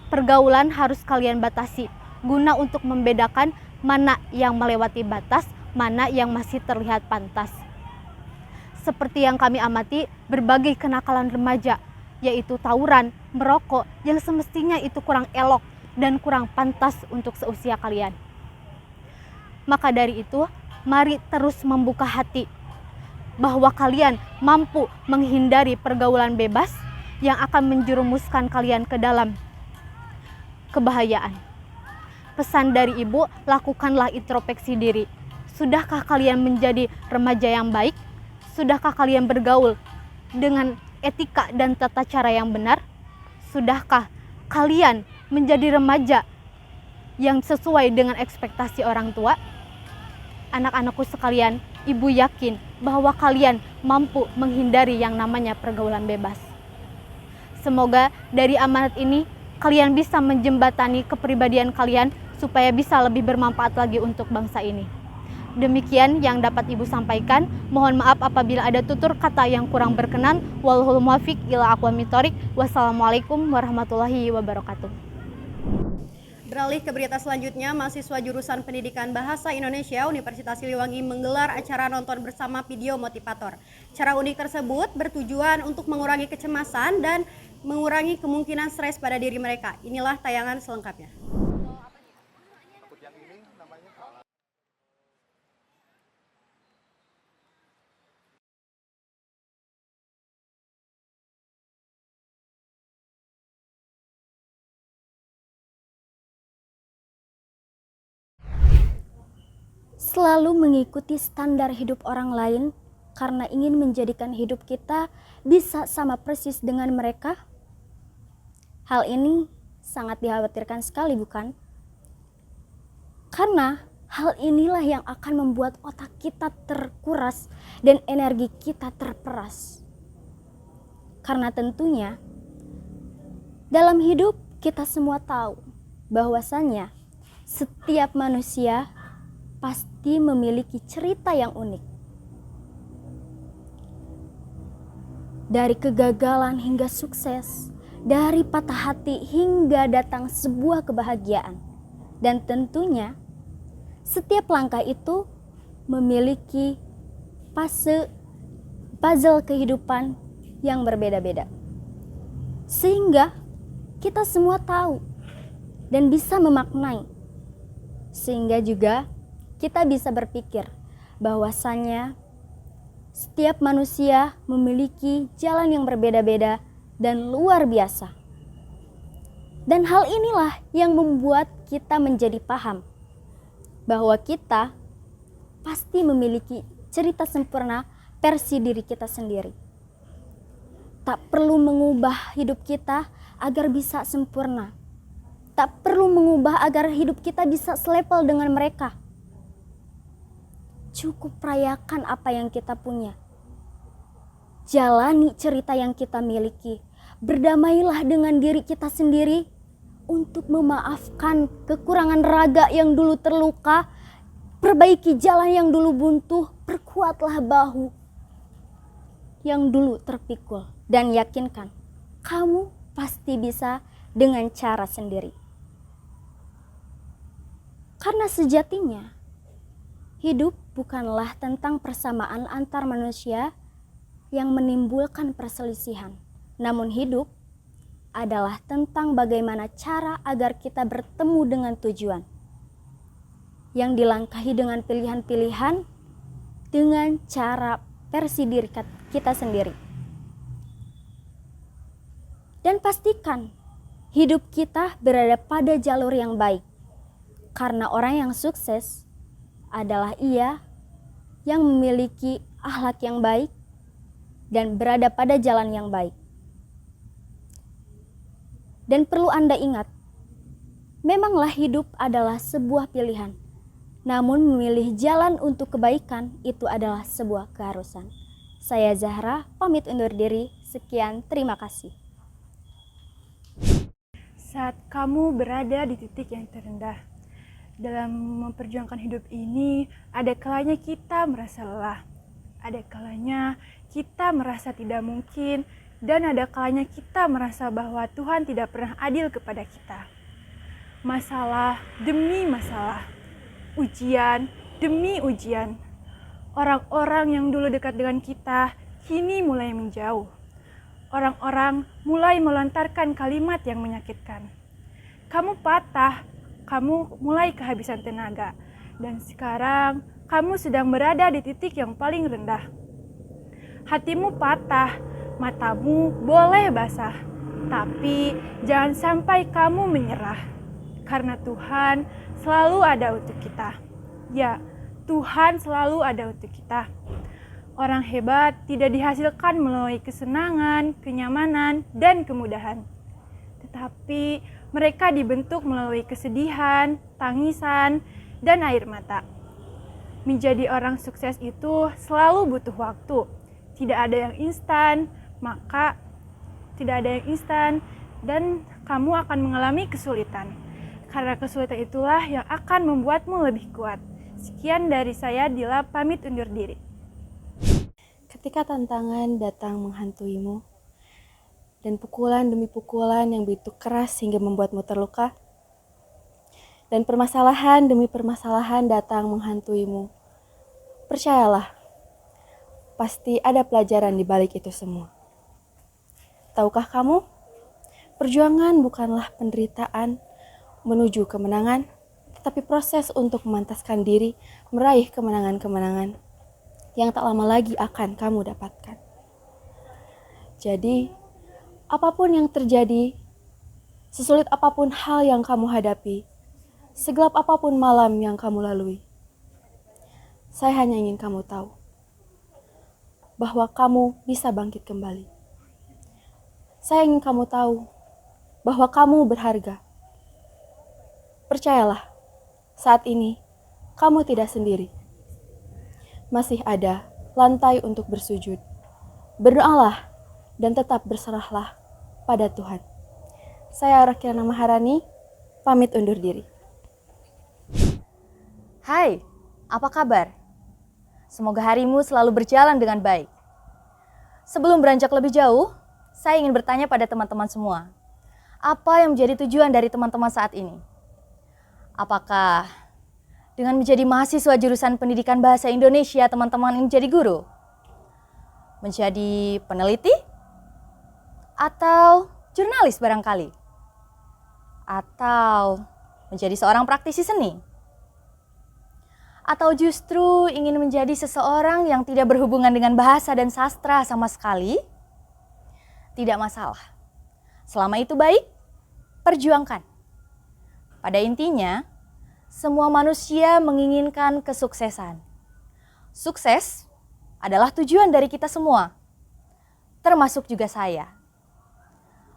Pergaulan harus kalian batasi, guna untuk membedakan mana yang melewati batas, mana yang masih terlihat pantas. Seperti yang kami amati, berbagai kenakalan remaja, yaitu tawuran, merokok, yang semestinya itu kurang elok dan kurang pantas untuk seusia kalian. Maka dari itu, mari terus membuka hati bahwa kalian mampu menghindari pergaulan bebas yang akan menjerumuskan kalian ke dalam kebahayaan. Pesan dari Ibu, lakukanlah introspeksi diri. Sudahkah kalian menjadi remaja yang baik? Sudahkah kalian bergaul dengan etika dan tata cara yang benar? Sudahkah kalian menjadi remaja yang sesuai dengan ekspektasi orang tua? Anak-anakku sekalian, Ibu yakin bahwa kalian mampu menghindari yang namanya pergaulan bebas. Semoga dari amanat ini kalian bisa menjembatani kepribadian kalian supaya bisa lebih bermanfaat lagi untuk bangsa ini. Demikian yang dapat Ibu sampaikan. Mohon maaf apabila ada tutur kata yang kurang berkenan. Wallahul muwaffiq ila aqwamit thoriq. Wassalamualaikum warahmatullahi wabarakatuh. Beralih ke berita selanjutnya, mahasiswa jurusan Pendidikan Bahasa Indonesia Universitas Siliwangi menggelar acara nonton bersama video motivator. Cara unik tersebut bertujuan untuk mengurangi kecemasan dan mengurangi kemungkinan stres pada diri mereka. Inilah tayangan selengkapnya. Selalu mengikuti standar hidup orang lain karena ingin menjadikan hidup kita bisa sama persis dengan mereka. Hal ini sangat dikhawatirkan sekali, bukan? Karena hal inilah yang akan membuat otak kita terkuras dan energi kita terperas. Karena tentunya dalam hidup kita semua tahu bahwasannya setiap manusia pasti memiliki cerita yang unik. Dari kegagalan hingga sukses, dari patah hati hingga datang sebuah kebahagiaan. Dan tentunya setiap langkah itu memiliki fase puzzle kehidupan yang berbeda-beda. Sehingga kita semua tahu dan bisa memaknai. Sehingga juga kita bisa berpikir bahwasannya setiap manusia memiliki jalan yang berbeda-beda dan luar biasa. Dan hal inilah yang membuat kita menjadi paham bahwa kita pasti memiliki cerita sempurna versi diri kita sendiri. Tak perlu mengubah hidup kita agar bisa sempurna. Tak perlu mengubah agar hidup kita bisa selevel dengan mereka. Cukup rayakan apa yang kita punya. Jalani cerita yang kita miliki. Berdamailah dengan diri kita sendiri untuk memaafkan kekurangan raga yang dulu terluka. Perbaiki jalan yang dulu buntu. Perkuatlah bahu yang dulu terpikul. Dan yakinkan, kamu pasti bisa dengan cara sendiri. Karena sejatinya, hidup bukanlah tentang persamaan antar manusia yang menimbulkan perselisihan. Namun hidup adalah tentang bagaimana cara agar kita bertemu dengan tujuan. Yang dilangkahi dengan pilihan-pilihan dengan cara versi diri kita sendiri. Dan pastikan hidup kita berada pada jalur yang baik. Karena orang yang sukses adalah ia yang memiliki akhlak yang baik dan berada pada jalan yang baik. Dan perlu Anda ingat, memanglah hidup adalah sebuah pilihan. Namun memilih jalan untuk kebaikan itu adalah sebuah keharusan. Saya Zahra, pamit undur diri. Sekian, terima kasih. Saat kamu berada di titik yang terendah, dalam memperjuangkan hidup ini, ada kalanya kita merasa lelah, ada kalanya kita merasa tidak mungkin, dan ada kalanya kita merasa bahwa Tuhan tidak pernah adil kepada kita. Masalah demi masalah, ujian demi ujian. Orang-orang yang dulu dekat dengan kita kini mulai menjauh. Orang-orang mulai melontarkan kalimat yang menyakitkan. Kamu patah, kamu mulai kehabisan tenaga, dan sekarang kamu sedang berada di titik yang paling rendah. Hatimu patah, matamu boleh basah, tapi jangan sampai kamu menyerah. Karena Tuhan selalu ada untuk kita. Ya, Tuhan selalu ada untuk kita. Orang hebat tidak dihasilkan melalui kesenangan, kenyamanan, dan kemudahan. Tetapi mereka dibentuk melalui kesedihan, tangisan, dan air mata. Menjadi orang sukses itu selalu butuh waktu. Tidak ada yang instan, dan kamu akan mengalami kesulitan. Karena kesulitan itulah yang akan membuatmu lebih kuat. Sekian dari saya, Dila, pamit undur diri. Ketika tantangan datang menghantuimu, dan pukulan demi pukulan yang begitu keras hingga membuatmu terluka, dan permasalahan demi permasalahan datang menghantuimu, percayalah, pasti ada pelajaran di balik itu semua. Tahukah kamu, perjuangan bukanlah penderitaan menuju kemenangan, tetapi proses untuk memantaskan diri meraih kemenangan-kemenangan yang tak lama lagi akan kamu dapatkan. Jadi, apapun yang terjadi, sesulit apapun hal yang kamu hadapi, segelap apapun malam yang kamu lalui, saya hanya ingin kamu tahu bahwa kamu bisa bangkit kembali. Saya ingin kamu tahu bahwa kamu berharga. Percayalah, saat ini kamu tidak sendiri. Masih ada lantai untuk bersujud. Berdoalah dan tetap berserahlah pada Tuhan. Saya Rakirana Maharani, pamit undur diri. Hai, apa kabar? Semoga harimu selalu berjalan dengan baik. Sebelum beranjak lebih jauh, saya ingin bertanya pada teman-teman semua. Apa yang menjadi tujuan dari teman-teman saat ini? Apakah dengan menjadi mahasiswa jurusan pendidikan bahasa Indonesia, teman-teman ingin menjadi guru? Menjadi peneliti? Atau jurnalis barangkali? Atau menjadi seorang praktisi seni? Atau justru ingin menjadi seseorang yang tidak berhubungan dengan bahasa dan sastra sama sekali? Tidak masalah. Selama itu baik, perjuangkan. Pada intinya, semua manusia menginginkan kesuksesan. Sukses adalah tujuan dari kita semua, termasuk juga saya.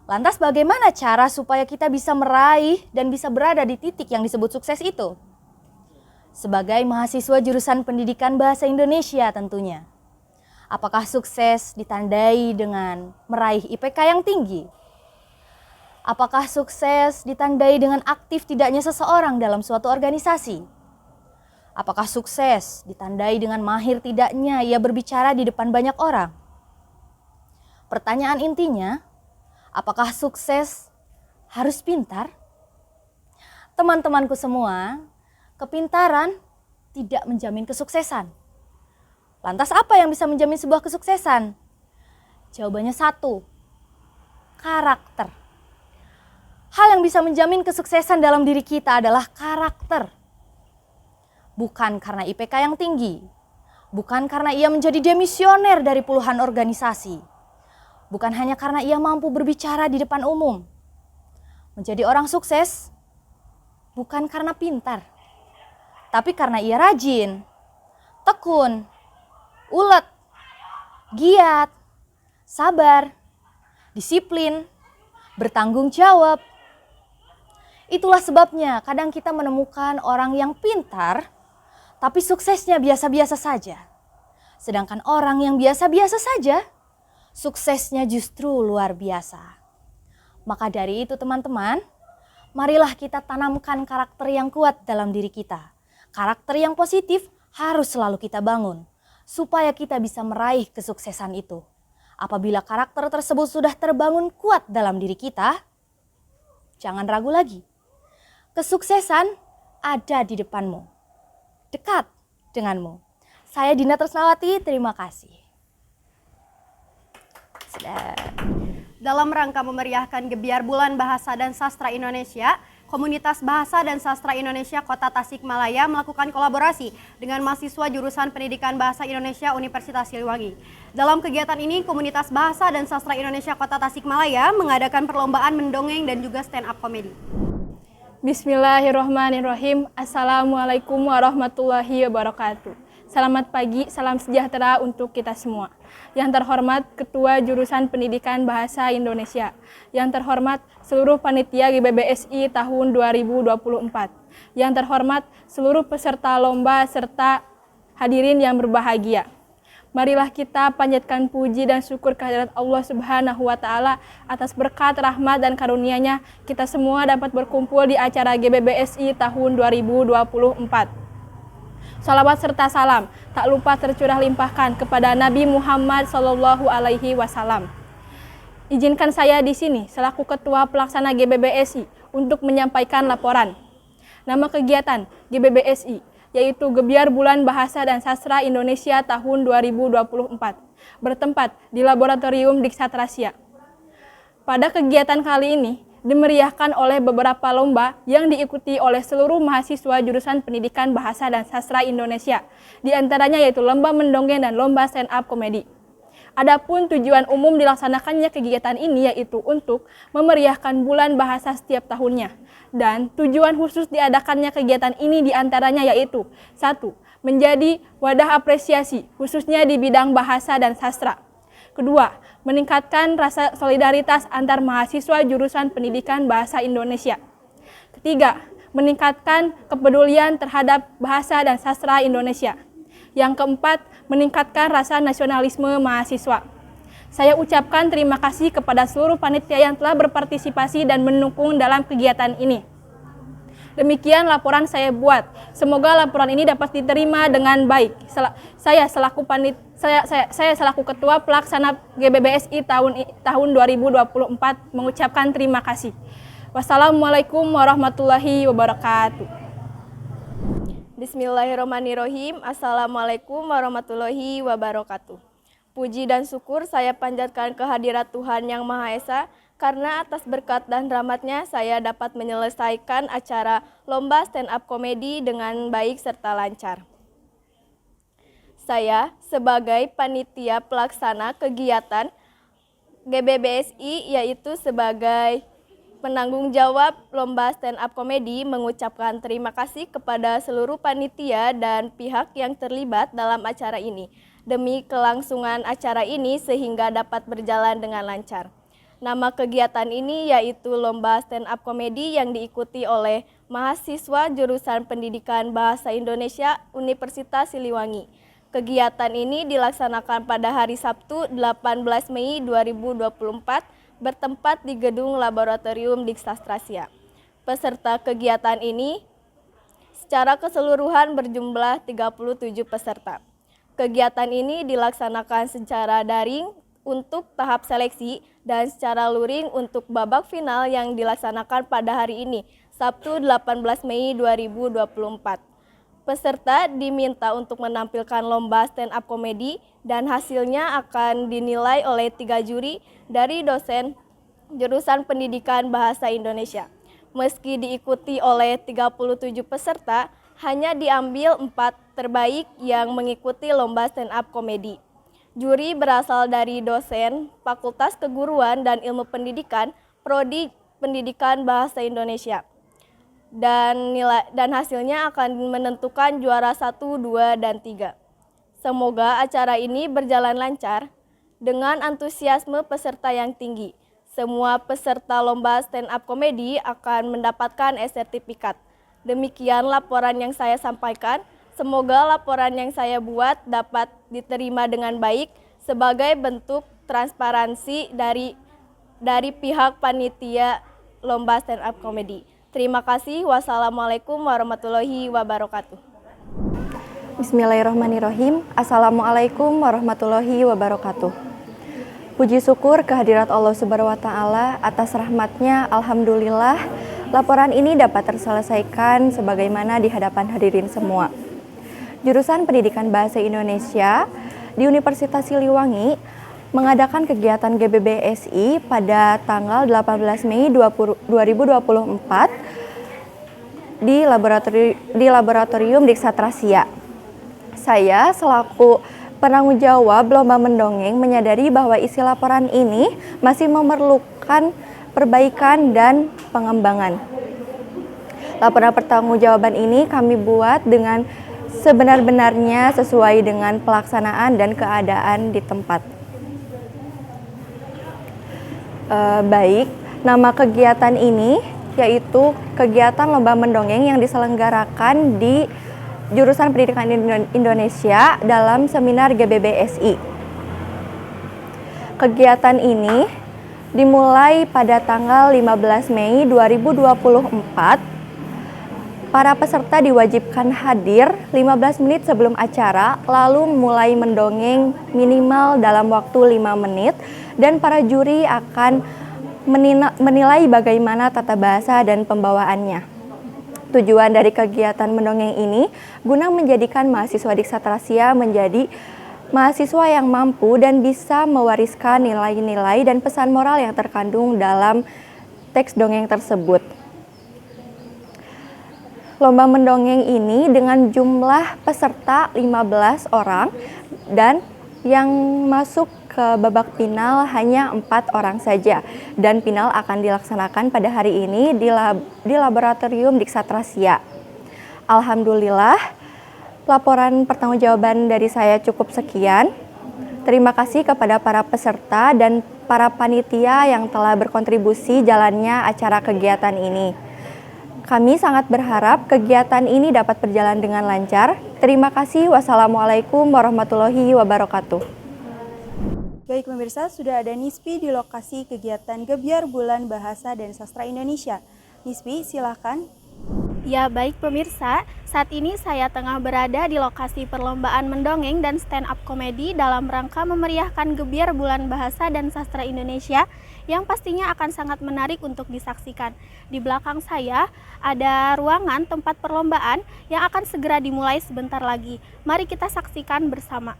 Lantas bagaimana cara supaya kita bisa meraih dan bisa berada di titik yang disebut sukses itu? Sebagai mahasiswa jurusan pendidikan bahasa Indonesia tentunya. Apakah sukses ditandai dengan meraih IPK yang tinggi? Apakah sukses ditandai dengan aktif tidaknya seseorang dalam suatu organisasi? Apakah sukses ditandai dengan mahir tidaknya ia berbicara di depan banyak orang? Pertanyaan intinya, apakah sukses harus pintar? Teman-temanku semua, kepintaran tidak menjamin kesuksesan. Lantas apa yang bisa menjamin sebuah kesuksesan? Jawabannya satu, karakter. Hal yang bisa menjamin kesuksesan dalam diri kita adalah karakter. Bukan karena IPK yang tinggi, bukan karena ia menjadi demisioner dari puluhan organisasi, bukan hanya karena ia mampu berbicara di depan umum. Menjadi orang sukses bukan karena pintar, tapi karena ia rajin, tekun, ulet, giat, sabar, disiplin, bertanggung jawab. Itulah sebabnya kadang kita menemukan orang yang pintar, tapi suksesnya biasa-biasa saja. Sedangkan orang yang biasa-biasa saja, suksesnya justru luar biasa. Maka dari itu teman-teman, marilah kita tanamkan karakter yang kuat dalam diri kita. Karakter yang positif harus selalu kita bangun, supaya kita bisa meraih kesuksesan itu. Apabila karakter tersebut sudah terbangun kuat dalam diri kita, jangan ragu lagi. Kesuksesan ada di depanmu, dekat denganmu. Saya Dina Tresnawati, terima kasih. Dalam rangka memeriahkan Gebiar Bulan Bahasa dan Sastra Indonesia, Komunitas Bahasa dan Sastra Indonesia Kota Tasikmalaya melakukan kolaborasi dengan mahasiswa jurusan Pendidikan Bahasa Indonesia Universitas Siliwangi. Dalam kegiatan ini, Komunitas Bahasa dan Sastra Indonesia Kota Tasikmalaya mengadakan perlombaan mendongeng dan juga stand up komedi. Bismillahirrahmanirrahim. Assalamualaikum warahmatullahi wabarakatuh. Selamat pagi, salam sejahtera untuk kita semua. Yang terhormat Ketua Jurusan Pendidikan Bahasa Indonesia. Yang terhormat seluruh panitia GBBSI tahun 2024. Yang terhormat seluruh peserta lomba serta hadirin yang berbahagia. Marilah kita panjatkan puji dan syukur kehadirat Allah Subhanahu wa Ta'ala atas berkat rahmat dan karunia-Nya kita semua dapat berkumpul di acara GBBSI tahun 2024. Salawat serta salam tak lupa tercurah limpahkan kepada Nabi Muhammad SAW. Izinkan saya di sini selaku Ketua Pelaksana GBBSI untuk menyampaikan laporan. Nama kegiatan GBBSI yaitu Gebiar Bulan Bahasa dan Sastra Indonesia tahun 2024, bertempat di Laboratorium Diksatrasia. Pada kegiatan kali ini, dimeriahkan oleh beberapa lomba yang diikuti oleh seluruh mahasiswa jurusan Pendidikan Bahasa dan Sastra Indonesia, di antaranya yaitu lomba mendongeng dan lomba stand up komedi. Adapun tujuan umum dilaksanakannya kegiatan ini yaitu untuk memeriahkan bulan bahasa setiap tahunnya. Dan tujuan khusus diadakannya kegiatan ini diantaranya yaitu 1. Menjadi wadah apresiasi khususnya di bidang bahasa dan sastra. Kedua, meningkatkan rasa solidaritas antar mahasiswa jurusan Pendidikan Bahasa Indonesia. Ketiga, meningkatkan kepedulian terhadap bahasa dan sastra Indonesia. Yang keempat, meningkatkan rasa nasionalisme mahasiswa. Saya ucapkan terima kasih kepada seluruh panitia yang telah berpartisipasi dan mendukung dalam kegiatan ini. Demikian laporan saya buat. Semoga laporan ini dapat diterima dengan baik. Saya selaku Ketua Pelaksana GBBSI tahun 2024 mengucapkan terima kasih. Wassalamualaikum warahmatullahi wabarakatuh. Bismillahirrahmanirrahim. Assalamualaikum warahmatullahi wabarakatuh. Puji dan syukur saya panjatkan kehadirat Tuhan Yang Maha Esa, karena atas berkat dan rahmat-Nya saya dapat menyelesaikan acara lomba stand up komedi dengan baik serta lancar. Saya sebagai panitia pelaksana kegiatan GBBSI, yaitu sebagai penanggung jawab lomba stand up komedi, mengucapkan terima kasih kepada seluruh panitia dan pihak yang terlibat dalam acara ini demi kelangsungan acara ini sehingga dapat berjalan dengan lancar. Nama kegiatan ini yaitu lomba stand up komedi yang diikuti oleh mahasiswa jurusan Pendidikan Bahasa Indonesia Universitas Siliwangi. Kegiatan ini dilaksanakan pada hari Sabtu 18 Mei 2024 bertempat di Gedung Laboratorium Diksastrasia. Peserta kegiatan ini secara keseluruhan berjumlah 37 peserta. Kegiatan ini dilaksanakan secara daring untuk tahap seleksi dan secara luring untuk babak final yang dilaksanakan pada hari ini, Sabtu 18 Mei 2024. Peserta diminta untuk menampilkan lomba stand up komedi dan hasilnya akan dinilai oleh 3 juri dari dosen jurusan Pendidikan Bahasa Indonesia. Meski diikuti oleh 37 peserta, hanya diambil 4 terbaik yang mengikuti lomba stand up komedi. Juri berasal dari dosen Fakultas Keguruan dan Ilmu Pendidikan, Prodi Pendidikan Bahasa Indonesia. Dan hasilnya akan menentukan juara 1, 2, dan 3. Semoga acara ini berjalan lancar dengan antusiasme peserta yang tinggi. Semua peserta lomba stand up komedi akan mendapatkan sertifikat. Demikian laporan yang saya sampaikan. Semoga laporan yang saya buat dapat diterima dengan baik sebagai bentuk transparansi dari pihak panitia lomba stand up komedi. Terima kasih. Wassalamualaikum warahmatullahi wabarakatuh. Bismillahirrahmanirrahim. Assalamualaikum warahmatullahi wabarakatuh. Puji syukur kehadirat Allah Subhanahu wa Ta'ala atas rahmat-Nya. Alhamdulillah, laporan ini dapat terselesaikan sebagaimana di hadapan hadirin semua. Jurusan Pendidikan Bahasa Indonesia di Universitas Siliwangi mengadakan kegiatan GBBSI pada tanggal 18 Mei 2024 di Laboratorium Diksastrasia. Saya selaku penanggung jawab lomba mendongeng menyadari bahwa isi laporan ini masih memerlukan perbaikan dan pengembangan. Laporan pertanggungjawaban ini kami buat dengan sebenar-benarnya sesuai dengan pelaksanaan dan keadaan di tempat. Baik, nama kegiatan ini yaitu kegiatan lomba mendongeng yang diselenggarakan di Jurusan Pendidikan Indonesia dalam seminar GBBSI. Kegiatan ini dimulai pada tanggal 15 Mei 2024. Para peserta diwajibkan hadir 15 menit sebelum acara, lalu mulai mendongeng minimal dalam waktu 5 menit, dan para juri akan menilai bagaimana tata bahasa dan pembawaannya. Tujuan dari kegiatan mendongeng ini guna menjadikan mahasiswa Diksastrasia menjadi mahasiswa yang mampu dan bisa mewariskan nilai-nilai dan pesan moral yang terkandung dalam teks dongeng tersebut. Lomba mendongeng ini dengan jumlah peserta 15 orang dan yang masuk ke babak final hanya 4 orang saja, dan final akan dilaksanakan pada hari ini di Laboratorium Diksastrasia. Alhamdulillah, laporan pertanggungjawaban dari saya cukup sekian. Terima kasih kepada para peserta dan para panitia yang telah berkontribusi jalannya acara kegiatan ini. Kami sangat berharap kegiatan ini dapat berjalan dengan lancar. Terima kasih. Wassalamualaikum warahmatullahi wabarakatuh. Baik pemirsa, sudah ada Nispi di lokasi kegiatan Gebyar Bulan Bahasa dan Sastra Indonesia. Nispi, silakan. Ya baik pemirsa, saat ini saya tengah berada di lokasi perlombaan mendongeng dan stand up komedi dalam rangka memeriahkan gebiar Bulan Bahasa dan Sastra Indonesia yang pastinya akan sangat menarik untuk disaksikan. Di belakang saya ada ruangan tempat perlombaan yang akan segera dimulai sebentar lagi. Mari kita saksikan bersama.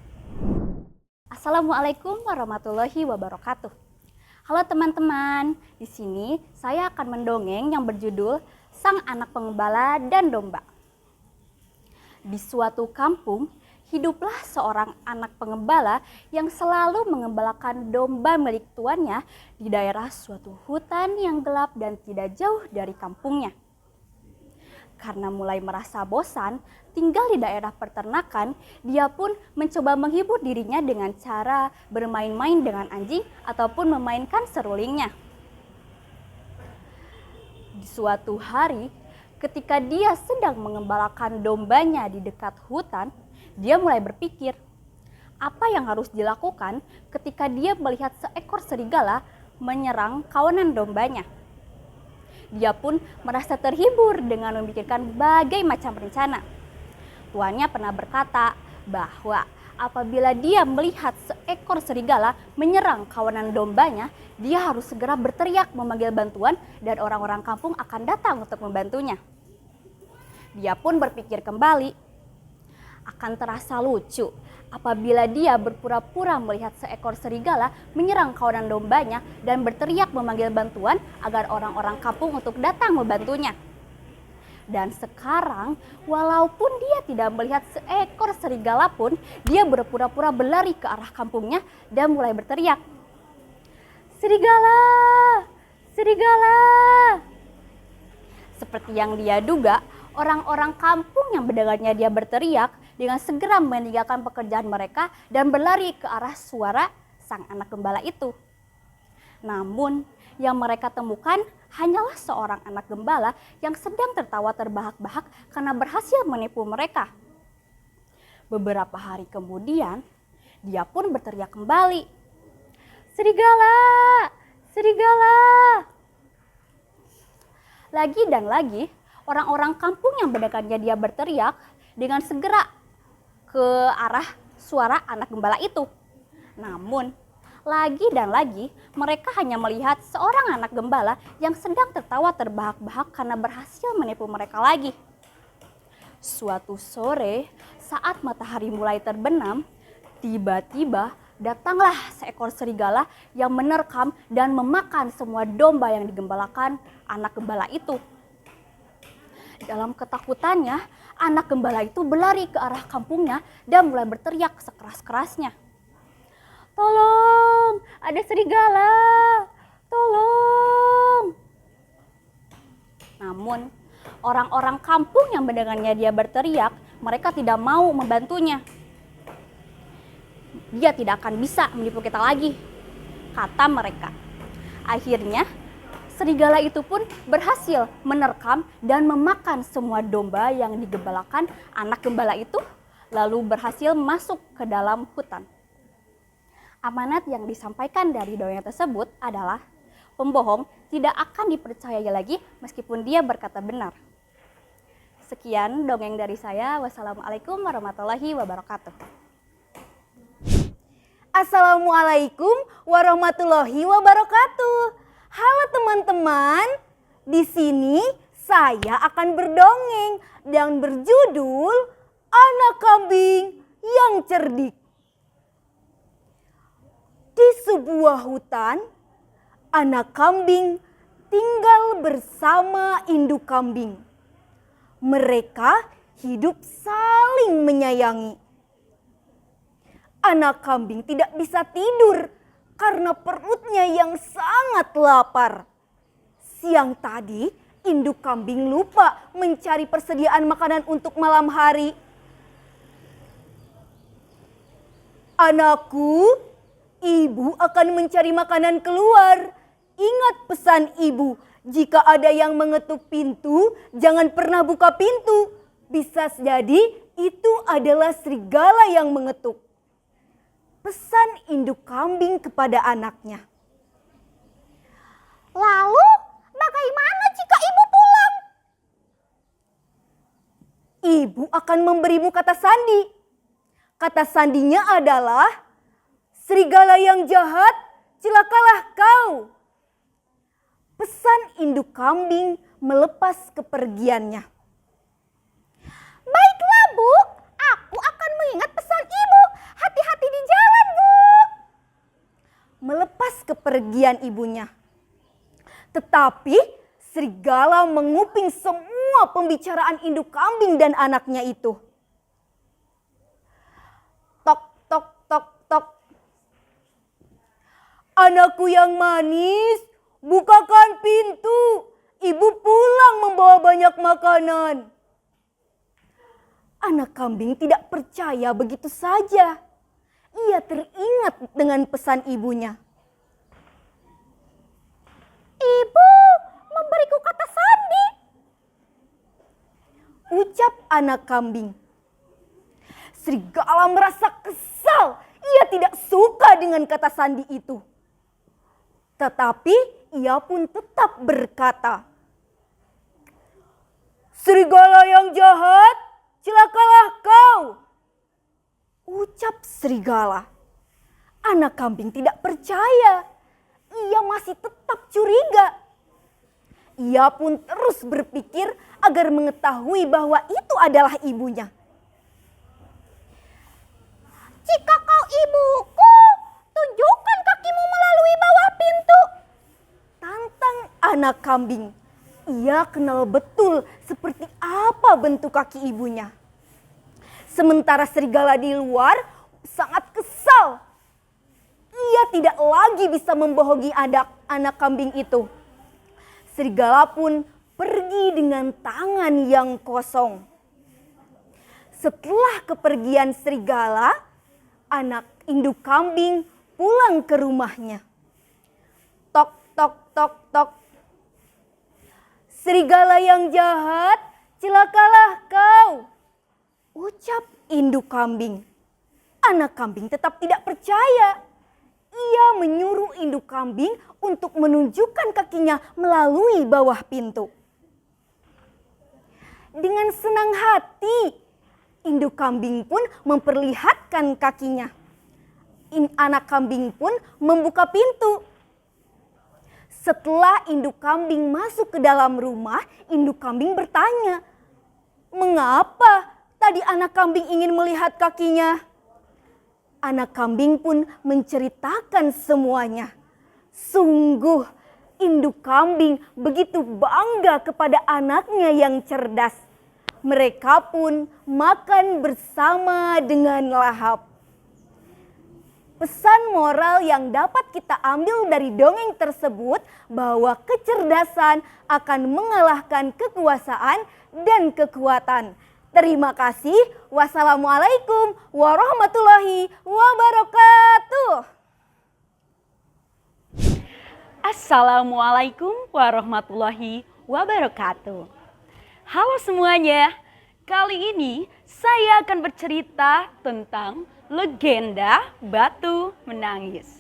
Assalamualaikum warahmatullahi wabarakatuh. Halo teman-teman, di sini saya akan mendongeng yang berjudul Sang Anak Pengembala dan Domba. Di suatu kampung, hiduplah seorang anak pengembala yang selalu mengembalakan domba milik tuannya di daerah suatu hutan yang gelap dan tidak jauh dari kampungnya. Karena mulai merasa bosan tinggal di daerah peternakan, dia pun mencoba menghibur dirinya dengan cara bermain-main dengan anjing ataupun memainkan serulingnya. Di suatu hari, ketika dia sedang mengembalakan dombanya di dekat hutan, dia mulai berpikir, apa yang harus dilakukan ketika dia melihat seekor serigala menyerang kawanan dombanya. Dia pun merasa terhibur dengan memikirkan berbagai macam rencana. Tuannya pernah berkata bahwa apabila dia melihat seekor serigala menyerang kawanan dombanya, dia harus segera berteriak memanggil bantuan dan orang-orang kampung akan datang untuk membantunya. Dia pun berpikir kembali, akan terasa lucu apabila dia berpura-pura melihat seekor serigala menyerang kawanan dombanya dan berteriak memanggil bantuan agar orang-orang kampung untuk datang membantunya. Dan sekarang, walaupun dia tidak melihat seekor serigala pun, dia berpura-pura berlari ke arah kampungnya dan mulai berteriak, "Serigala! Serigala!" Seperti yang dia duga, orang-orang kampung yang mendengarnya dia berteriak dengan segera meninggalkan pekerjaan mereka dan berlari ke arah suara sang anak gembala itu. Namun, yang mereka temukan hanyalah seorang anak gembala yang sedang tertawa terbahak-bahak karena berhasil menipu mereka. Beberapa hari kemudian, dia pun berteriak kembali, "Serigala! Serigala!" Lagi dan lagi, orang-orang kampung yang mendengarnya dia berteriak dengan segera ke arah suara anak gembala itu. Namun, lagi dan lagi, mereka hanya melihat seorang anak gembala yang sedang tertawa terbahak-bahak karena berhasil menipu mereka lagi. Suatu sore, saat matahari mulai terbenam, tiba-tiba datanglah seekor serigala yang menerkam dan memakan semua domba yang digembalakan anak gembala itu. Dalam ketakutannya, anak gembala itu berlari ke arah kampungnya dan mulai berteriak sekeras-kerasnya, "Tolong, ada serigala! Tolong!" Namun, orang-orang kampung yang mendengarnya dia berteriak, mereka tidak mau membantunya. "Dia tidak akan bisa menipu kita lagi," kata mereka. Akhirnya, serigala itu pun berhasil menerkam dan memakan semua domba yang digembalakan anak gembala itu, lalu berhasil masuk ke dalam hutan. Amanat yang disampaikan dari dongeng tersebut adalah pembohong tidak akan dipercayai lagi meskipun dia berkata benar. Sekian dongeng dari saya. Wassalamualaikum warahmatullahi wabarakatuh. Assalamualaikum warahmatullahi wabarakatuh. Halo teman-teman, di sini saya akan berdongeng dan berjudul Anak Kambing yang Cerdik. Di sebuah hutan, anak kambing tinggal bersama induk kambing. Mereka hidup saling menyayangi. Anak kambing tidak bisa tidur karena perutnya yang sangat lapar. Siang tadi, induk kambing lupa mencari persediaan makanan untuk malam hari. "Anakku, ibu akan mencari makanan keluar. Ingat pesan ibu, jika ada yang mengetuk pintu, jangan pernah buka pintu. Bisa jadi itu adalah serigala yang mengetuk." Pesan induk kambing kepada anaknya. "Lalu bagaimana jika ibu pulang?" ibu akan memberimu kata sandi. Kata sandinya adalah, serigala yang jahat, celakalah kau. Pesan induk kambing melepas kepergiannya. Baiklah Bu, aku akan mengingat pesan ibu. Hati-hati di jalan Bu. Melepas kepergian ibunya. Tetapi serigala menguping semua pembicaraan induk kambing dan anaknya itu. Tok, tok, tok, tok. Anakku yang manis, bukakan pintu. Ibu pulang membawa banyak makanan. Anak kambing tidak percaya begitu saja. Ia teringat dengan pesan ibunya. Ibu memberiku kata sandi, ucap anak kambing. Serigala merasa kesal. Ia tidak suka dengan kata sandi itu. Tetapi ia pun tetap berkata, serigala yang jahat, celakalah kau. Ucap serigala. Anak kambing tidak percaya. Ia masih tetap curiga. Ia pun terus berpikir agar mengetahui bahwa itu adalah ibunya. Jika kau ibuku, tunjukkan kakimu melalui bawah pintu. Tantang anak kambing. Ia kenal betul seperti apa bentuk kaki ibunya. Sementara serigala di luar sangat kesal. Ia tidak lagi bisa membohongi anak kambing itu. Serigala pun pergi dengan tangan yang kosong. Setelah kepergian serigala, anak induk kambing pulang ke rumahnya. Tok, tok, tok, tok. Serigala yang jahat, celakalah kau. Ucap induk kambing. Anak kambing tetap tidak percaya. Ia menyuruh induk kambing untuk menunjukkan kakinya melalui bawah pintu. Dengan senang hati, induk kambing pun memperlihatkan kakinya. Anak kambing pun membuka pintu. Setelah induk kambing masuk ke dalam rumah, induk kambing bertanya, "Mengapa tadi anak kambing ingin melihat kakinya?" Anak kambing pun menceritakan semuanya. Sungguh induk kambing begitu bangga kepada anaknya yang cerdas. Mereka pun makan bersama dengan lahap. Pesan moral yang dapat kita ambil dari dongeng tersebut bahwa kecerdasan akan mengalahkan kekuasaan dan kekuatan. Terima kasih. Wassalamualaikum warahmatullahi wabarakatuh. Assalamualaikum warahmatullahi wabarakatuh. Halo semuanya, kali ini saya akan bercerita tentang legenda batu menangis.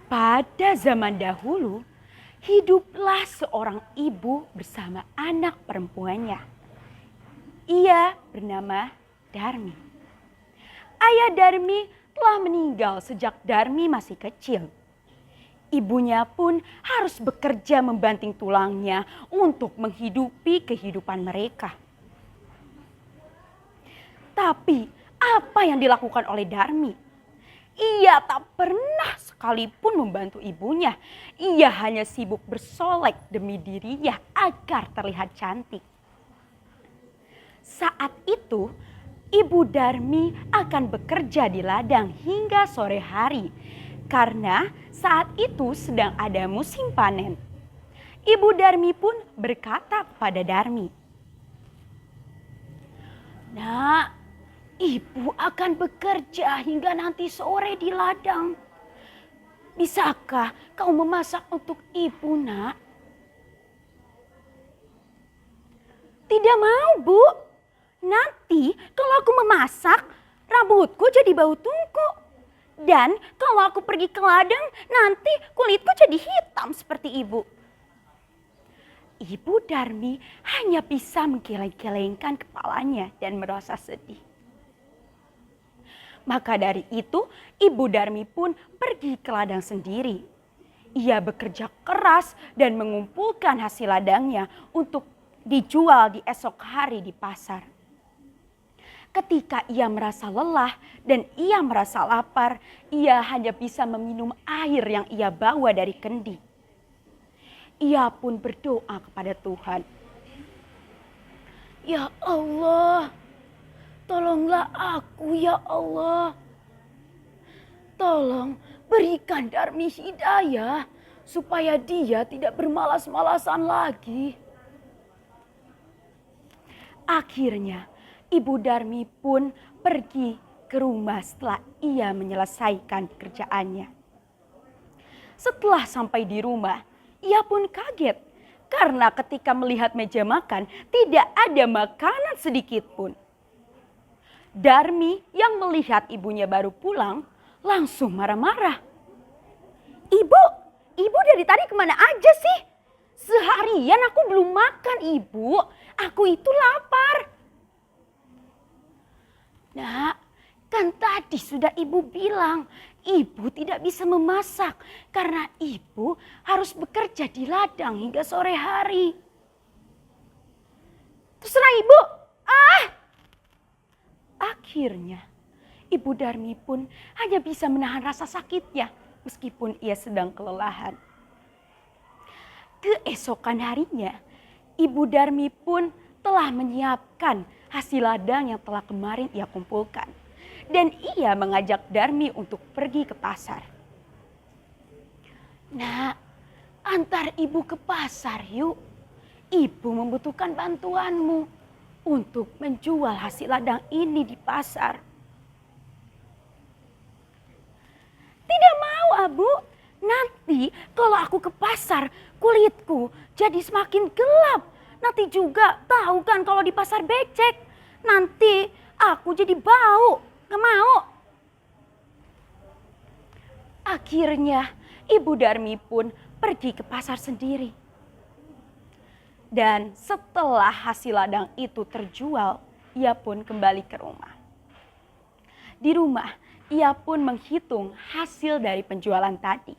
Pada zaman dahulu, hiduplah seorang ibu bersama anak perempuannya. Ia bernama Darmi. Ayah Darmi telah meninggal sejak Darmi masih kecil. Ibunya pun harus bekerja membanting tulangnya untuk menghidupi kehidupan mereka. Tapi apa yang dilakukan oleh Darmi? Ia tak pernah sekalipun membantu ibunya. Ia hanya sibuk bersolek demi dirinya agar terlihat cantik. Saat itu, Ibu Darmi akan bekerja di ladang hingga sore hari. Karena saat itu sedang ada musim panen. Ibu Darmi pun berkata kepada Darmi, "Nak, Ibu akan bekerja hingga nanti sore di ladang. Bisakah kau memasak untuk Ibu, Nak?" "Tidak mau, Bu. Nanti kalau aku memasak, rambutku jadi bau tungku. Dan kalau aku pergi ke ladang, nanti kulitku jadi hitam seperti Ibu." Ibu Darmi hanya bisa menggeleng-gelengkan kepalanya dan merasa sedih. Maka dari itu, Ibu Darmi pun pergi ke ladang sendiri. Ia bekerja keras dan mengumpulkan hasil ladangnya untuk dijual di esok hari di pasar. Ketika ia merasa lelah dan ia merasa lapar, ia hanya bisa meminum air yang ia bawa dari kendi. Ia pun berdoa kepada Tuhan. Ya Allah, tolonglah aku ya Allah. Tolong berikan Darmi hidayah supaya dia tidak bermalas-malasan lagi. Akhirnya Ibu Darmi pun pergi ke rumah setelah ia menyelesaikan pekerjaannya. Setelah sampai di rumah, ia pun kaget karena ketika melihat meja makan tidak ada makanan sedikit pun. Darmi yang melihat ibunya baru pulang langsung marah-marah. Ibu dari tadi kemana aja sih? Seharian aku belum makan ibu, aku itu lapar. Nak, kan tadi sudah ibu bilang, ibu tidak bisa memasak karena ibu harus bekerja di ladang hingga sore hari. Terserah ibu. Akhirnya Ibu Darmi pun hanya bisa menahan rasa sakitnya meskipun ia sedang kelelahan. Keesokan harinya Ibu Darmi pun telah menyiapkan hasil ladang yang telah kemarin ia kumpulkan. Dan ia mengajak Darmi untuk pergi ke pasar. Nak, antar ibu ke pasar yuk. Ibu membutuhkan bantuanmu untuk menjual hasil ladang ini di pasar. Tidak mau, Abu. Nanti kalau aku ke pasar, kulitku jadi semakin gelap. Nanti juga tahu kan kalau di pasar becek. Nanti aku jadi bau. Gak mau. Akhirnya Ibu Darmi pun pergi ke pasar sendiri. Dan setelah hasil ladang itu terjual, ia pun kembali ke rumah. Di rumah, ia pun menghitung hasil dari penjualan tadi.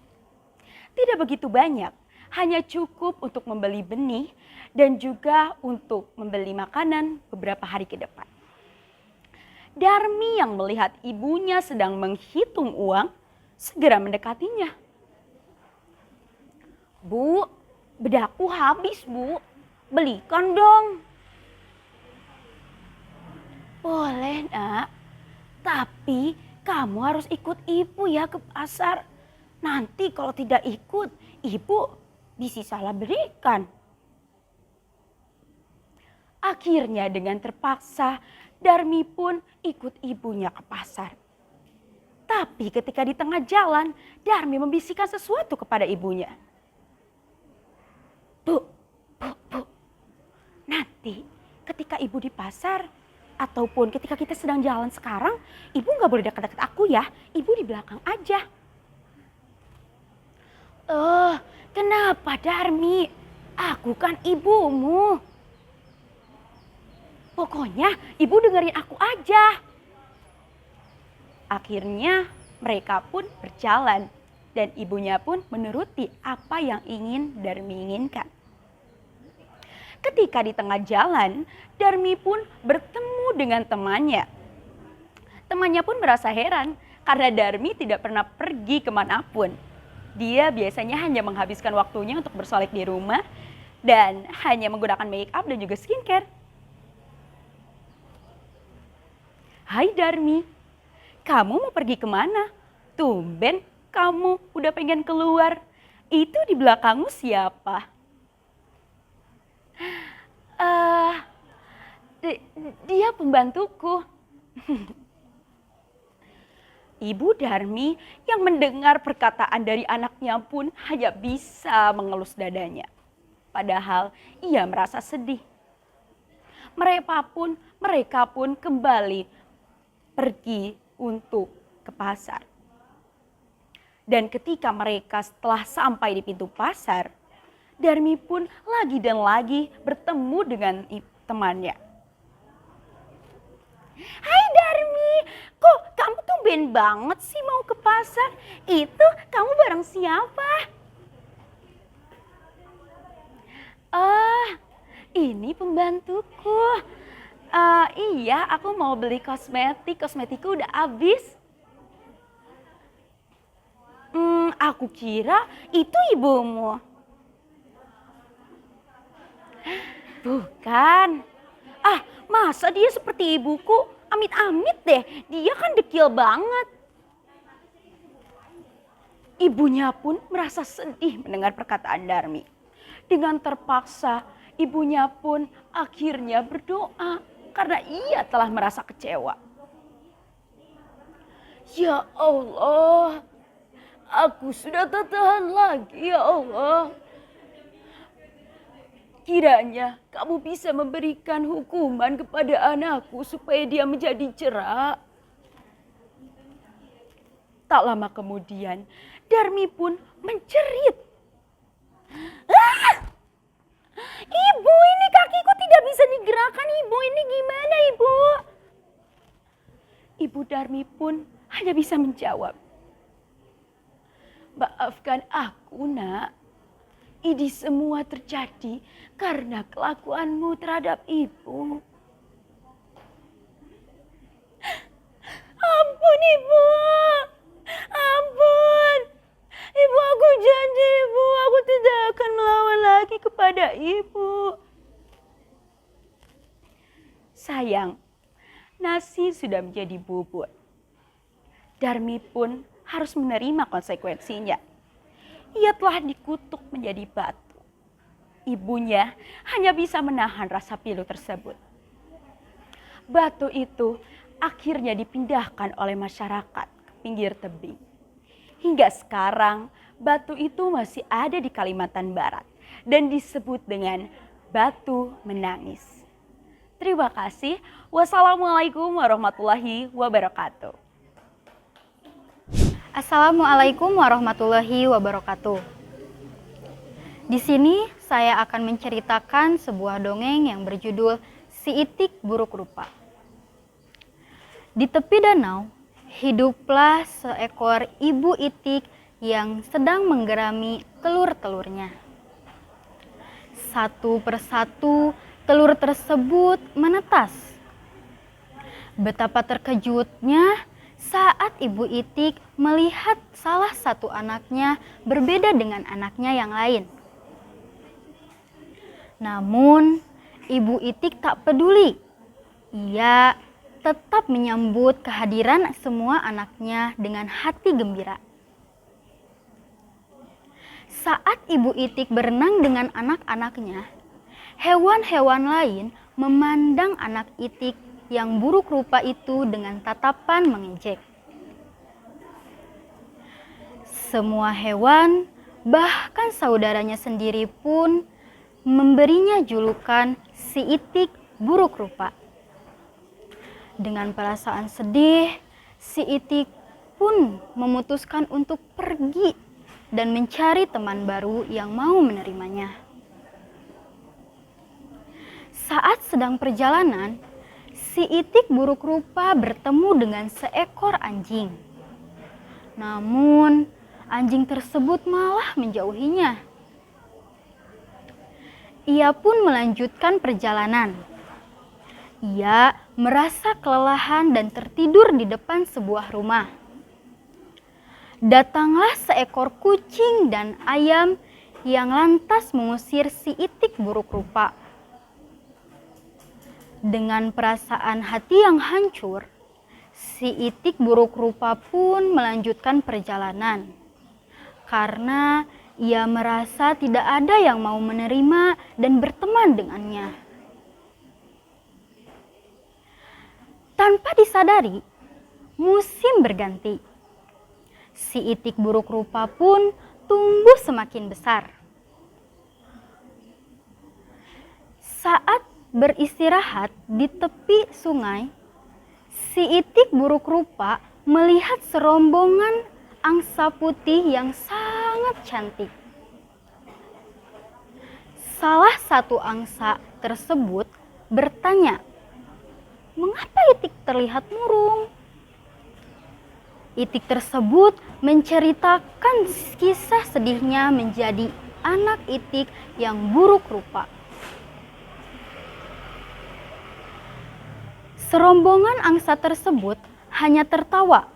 Tidak begitu banyak, hanya cukup untuk membeli benih dan juga untuk membeli makanan beberapa hari ke depan. Darmi yang melihat ibunya sedang menghitung uang, segera mendekatinya. Bu, bedakku habis bu, belikan dong. Boleh nak, tapi kamu harus ikut ibu ya ke pasar. Nanti kalau tidak ikut, ibu bisa salah berikan. Akhirnya dengan terpaksa, Darmi pun ikut ibunya ke pasar. Tapi ketika di tengah jalan, Darmi membisikkan sesuatu kepada ibunya. Bu, nanti ketika ibu di pasar, ataupun ketika kita sedang jalan sekarang, ibu gak boleh dekat-dekat aku ya, ibu di belakang aja. Kenapa Darmi? Aku kan ibumu. Pokoknya ibu dengerin aku aja. Akhirnya mereka pun berjalan dan ibunya pun menuruti apa yang ingin Darmi inginkan. Ketika di tengah jalan, Darmi pun bertemu dengan temannya. Temannya pun merasa heran karena Darmi tidak pernah pergi kemanapun. Dia biasanya hanya menghabiskan waktunya untuk bersolek di rumah dan hanya menggunakan make up dan juga skincare. Hai Darmi, kamu mau pergi kemana? Tumben kamu udah pengen keluar. Itu di belakangmu siapa? Dia pembantuku. Ibu Darmi yang mendengar perkataan dari anaknya pun hanya bisa mengelus dadanya. Padahal ia merasa sedih. Mereka pun kembali pergi untuk ke pasar. Dan ketika mereka setelah sampai di pintu pasar, Darmi pun lagi dan lagi bertemu dengan temannya. Hai Darmi, kok kamu tumben banget sih mau ke pasar? Itu kamu bareng siapa? Ini pembantuku. Iya, aku mau beli kosmetikku udah habis. Aku kira itu ibumu. Bukan. Masa dia seperti ibuku? Amit-amit deh, dia kan dekil banget. Ibunya pun merasa sedih mendengar perkataan Darmi. Dengan terpaksa, ibunya pun akhirnya berdoa karena ia telah merasa kecewa. Ya Allah, aku sudah tak tahan lagi ya Allah. Kiranya kamu bisa memberikan hukuman kepada anakku supaya dia menjadi cerak. Tak lama kemudian, Darmi pun menjerit. Ibu, ini kakiku tidak bisa digerakkan. Ibu, ini gimana Ibu? Ibu Darmi pun hanya bisa menjawab, maafkan aku nak. Ini semua terjadi karena kelakuanmu terhadap ibu. Ampun Ibu, ampun. Ibu, aku janji Ibu, aku tidak akan melawan lagi kepada Ibu. Sayang, nasi sudah menjadi bubur. Darmi pun harus menerima konsekuensinya. Ia telah dikutuk menjadi batu. Ibunya hanya bisa menahan rasa pilu tersebut. Batu itu akhirnya dipindahkan oleh masyarakat ke pinggir tebing. Hingga sekarang, batu itu masih ada di Kalimantan Barat dan disebut dengan batu menangis. Terima kasih. Wassalamualaikum warahmatullahi wabarakatuh. Assalamualaikum warahmatullahi wabarakatuh. Di sini saya akan menceritakan sebuah dongeng yang berjudul Si Itik Buruk Rupa. Di tepi danau, hiduplah seekor ibu itik yang sedang menggerami telur-telurnya. Satu persatu telur tersebut menetas. Betapa terkejutnya saat ibu itik melihat salah satu anaknya berbeda dengan anaknya yang lain. Namun, ibu itik tak peduli. Ia tetap menyambut kehadiran semua anaknya dengan hati gembira. Saat ibu itik berenang dengan anak-anaknya, hewan-hewan lain memandang anak itik yang buruk rupa itu dengan tatapan mengejek. Semua hewan, bahkan saudaranya sendiri pun memberinya julukan si itik buruk rupa. Dengan perasaan sedih, si itik pun memutuskan untuk pergi dan mencari teman baru yang mau menerimanya. Saat sedang perjalanan, si itik buruk rupa bertemu dengan seekor anjing. Namun, anjing tersebut malah menjauhinya. Ia pun melanjutkan perjalanan. Ia merasa kelelahan dan tertidur di depan sebuah rumah. Datanglah seekor kucing dan ayam yang lantas mengusir si itik buruk rupa. Dengan perasaan hati yang hancur, si itik buruk rupa pun melanjutkan perjalanan. Karena ia merasa tidak ada yang mau menerima dan berteman dengannya. Tanpa disadari, musim berganti. Si itik buruk rupa pun tumbuh semakin besar. Saat beristirahat di tepi sungai, si itik buruk rupa melihat serombongan angsa putih yang sangat cantik. Salah satu angsa tersebut bertanya, "Mengapa Itik terlihat murung?" Itik tersebut menceritakan kisah sedihnya menjadi anak Itik yang buruk rupa. Serombongan angsa tersebut hanya tertawa.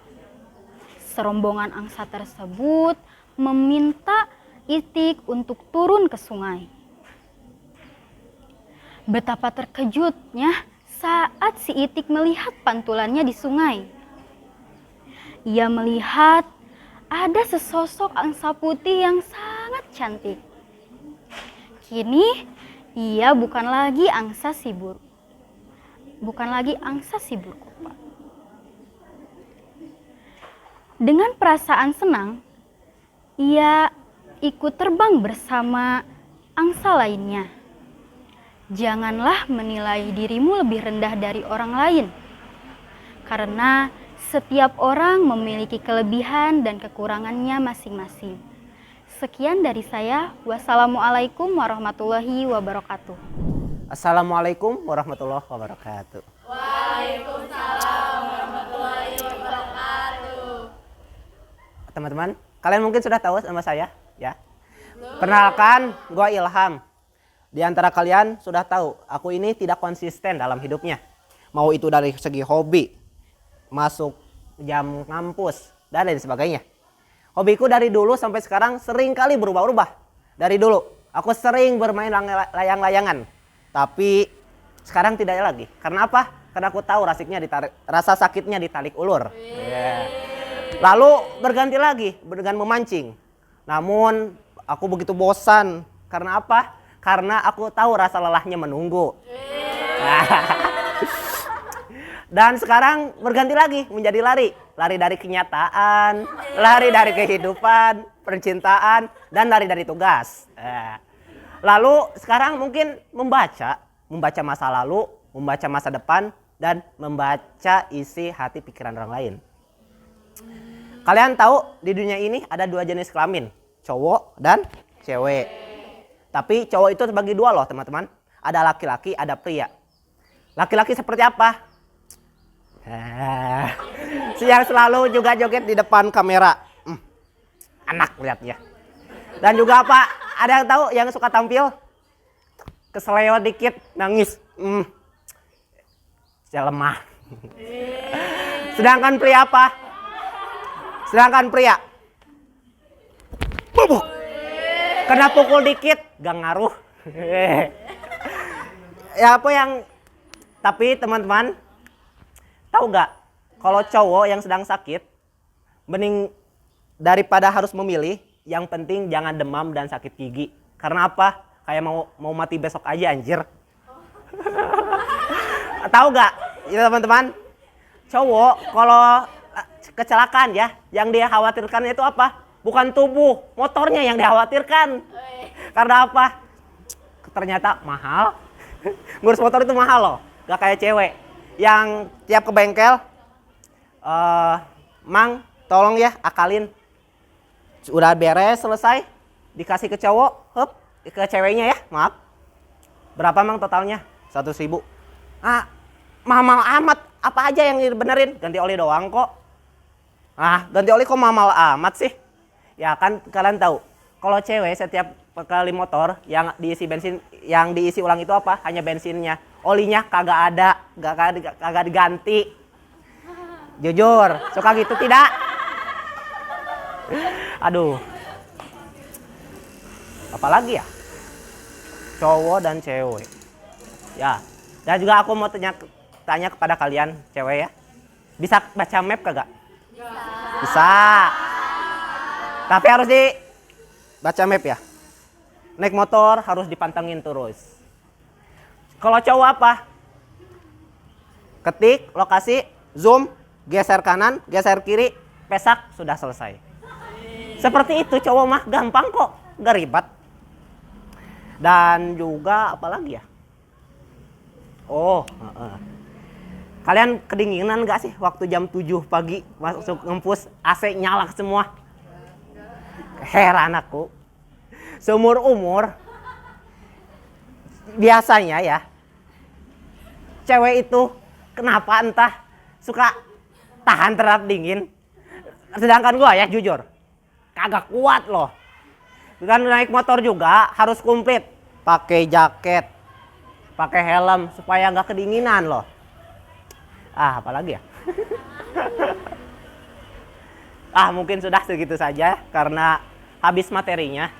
Serombongan angsa tersebut meminta Itik untuk turun ke sungai. Betapa terkejutnya saat si Itik melihat pantulannya di sungai. Ia melihat ada sesosok angsa putih yang sangat cantik. Kini ia bukan lagi angsa si buruk rupa. Dengan perasaan senang, ia ikut terbang bersama angsa lainnya. Janganlah menilai dirimu lebih rendah dari orang lain, karena setiap orang memiliki kelebihan dan kekurangannya masing-masing. Sekian dari saya. Wassalamualaikum warahmatullahi wabarakatuh. Assalamualaikum warahmatullahi wabarakatuh. Waalaikumsalam warahmatullahi wabarakatuh. Teman-teman, kalian mungkin sudah tahu sama saya, ya. Perkenalkan, gua Ilham. Di antara kalian sudah tahu, aku ini tidak konsisten dalam hidupnya. Mau itu dari segi hobi, masuk jam kampus, dan lain sebagainya. Hobiku dari dulu sampai sekarang sering kali berubah-ubah. Dari dulu, aku sering bermain layang-layangan. Tapi sekarang tidak lagi. Karena apa? Karena aku tahu rasa sakitnya ditarik ulur. Yeah. Lalu berganti lagi dengan memancing. Namun aku begitu bosan. Karena apa? Karena aku tahu rasa lelahnya menunggu. Dan sekarang berganti lagi menjadi lari. Lari dari kenyataan, lari dari kehidupan, percintaan, dan lari dari tugas. Lalu sekarang mungkin membaca masa lalu, membaca masa depan, dan membaca isi hati pikiran orang lain. Kalian tahu di dunia ini ada dua jenis kelamin, cowok dan cewek. Tapi cowok itu terbagi dua loh teman-teman. Ada laki-laki, ada pria. Laki-laki seperti apa? Yang selalu juga joget di depan kamera. Anak lihatnya. Dan juga apa? Ada yang tahu yang suka tampil? Keselewat dikit, nangis. Saya lemah. Sedangkan pria apa? Sedangkan pria bubuk. Kena pukul dikit, gak ngaruh. Ya apa yang... Tapi teman-teman, tahu gak? Kalau cowok yang sedang sakit, mending daripada harus memilih, yang penting jangan demam dan sakit gigi. Karena apa? Kayak mau mati besok aja anjir. Tahu gak? Ya teman-teman, cowok kalau kecelakaan ya, yang dia khawatirkan itu apa? Bukan tubuh, motornya yang dikhawatirkan. Karena apa? Ternyata mahal. Ngurus motor itu mahal loh. Gak kayak cewek yang tiap ke bengkel, Mang tolong ya akalin. Udah beres selesai, dikasih ke cowok, hop, ke ceweknya ya, maaf. Berapa Mang totalnya? 100.000. Mahal amat, apa aja yang dibenerin? Ganti oli doang kok. Ganti oli kok mahal amat sih? Ya kan kalian tahu, kalau cewek setiap kali motor yang diisi bensin, yang diisi ulang itu apa? Hanya bensinnya. Olinya kagak ada, kagak diganti. Jujur, suka gitu tidak? Aduh. Apalagi ya? Cowok dan cewek. Ya. Dan juga aku mau tanya kepada kalian, cewek ya. Bisa baca map kagak? Bisa. Tapi harus baca map ya. Naik motor harus dipantengin terus. Kalau cowok apa? Ketik lokasi, zoom, geser kanan, geser kiri, pesak, sudah selesai. Seperti itu cowok mah gampang kok, gak ribet. Dan juga apalagi ya? Kalian kedinginan gak sih waktu jam 7 pagi masuk kampus AC nyala semua? Heran aku. Seumur umur biasanya ya, cewek itu kenapa entah suka tahan terhadap dingin. Sedangkan gua ya jujur, kagak kuat loh. Dan naik motor juga harus komplit, pakai jaket, pakai helm supaya nggak kedinginan loh. Apalagi ya? Mungkin sudah segitu saja karena habis materinya.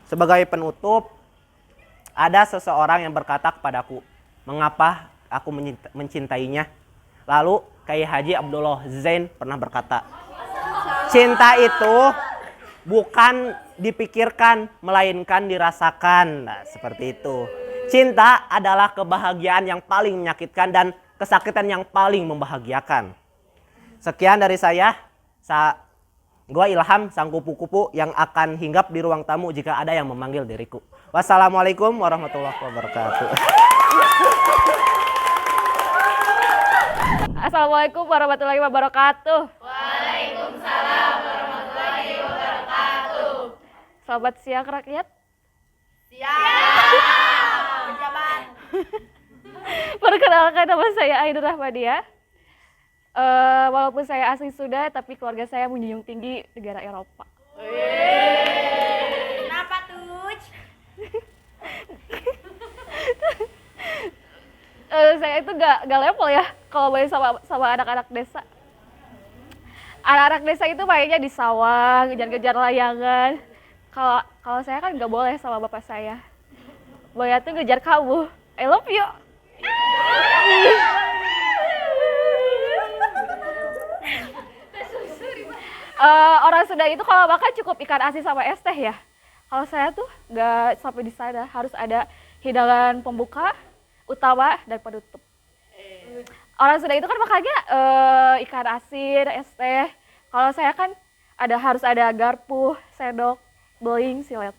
Sebagai penutup, ada seseorang yang berkata kepadaku, mengapa aku mencintainya? Lalu Kiai Haji Abdullah Zain pernah berkata, cinta itu bukan dipikirkan, melainkan dirasakan. Nah, seperti itu. Cinta adalah kebahagiaan yang paling menyakitkan dan kesakitan yang paling membahagiakan. Sekian dari saya. Gua Ilham, sang kupu-kupu yang akan hinggap di ruang tamu jika ada yang memanggil diriku. Wassalamualaikum warahmatullahi wabarakatuh. Assalamualaikum warahmatullahi wabarakatuh. Waalaikumsalam warahmatullahi wabarakatuh. Selamat siang rakyat. Siap. Pejabat. Perkenalkan, nama saya Ainur Rahmadiah. Walaupun saya asli Sunda, tapi keluarga saya menjunjung tinggi negara Eropa. Kenapa tuh? Saya itu gak level ya kalau main sama anak-anak desa. Anak-anak desa itu mainnya di sawah, ngejar-ngejar layangan. Kalau saya kan nggak boleh sama bapak saya. Boya tuh ngejar kamu. I love you. Orang Sunda itu kalau makan cukup ikan asin sama es teh ya. Kalau saya tuh nggak sampai di sana, harus ada hidangan pembuka, utama, dan penutup. Orang Sunda itu kan makannya ikan asin, es teh. Kalau saya kan harus ada garpu, sendok, beling, silet.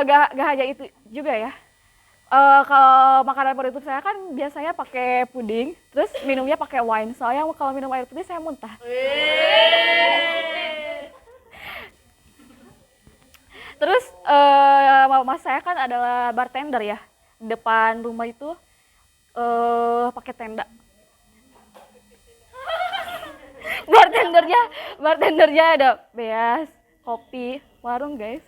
Gak hanya itu juga ya. Kalau makanan penutup saya kan biasanya pakai puding, terus minumnya pakai wine. Soalnya kalau minum air putih saya muntah. Terus mama saya kan adalah bartender ya. Depan rumah itu pakai tenda. Bartendernya ada beas, kopi, warung guys.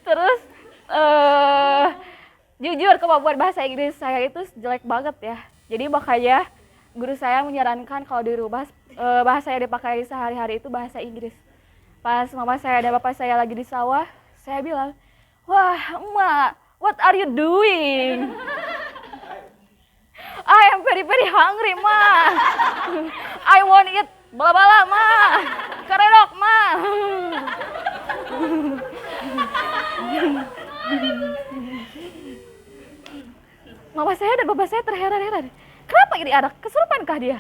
Terus jujur kemampuan bahasa Inggris saya itu jelek banget ya. Jadi makanya guru saya menyarankan kalau di rumah bahasa yang dipakai sehari-hari itu bahasa Inggris. Pas mama saya dan bapak saya lagi di sawah, saya bilang, "Wah, Emak, what are you doing?" "I am very very hungry, Ma. I want eat bala-bala, Ma. Keredok, Ma." Mama saya dan bapak saya terheran-heran. Kenapa ini anak? Kesurupankah dia?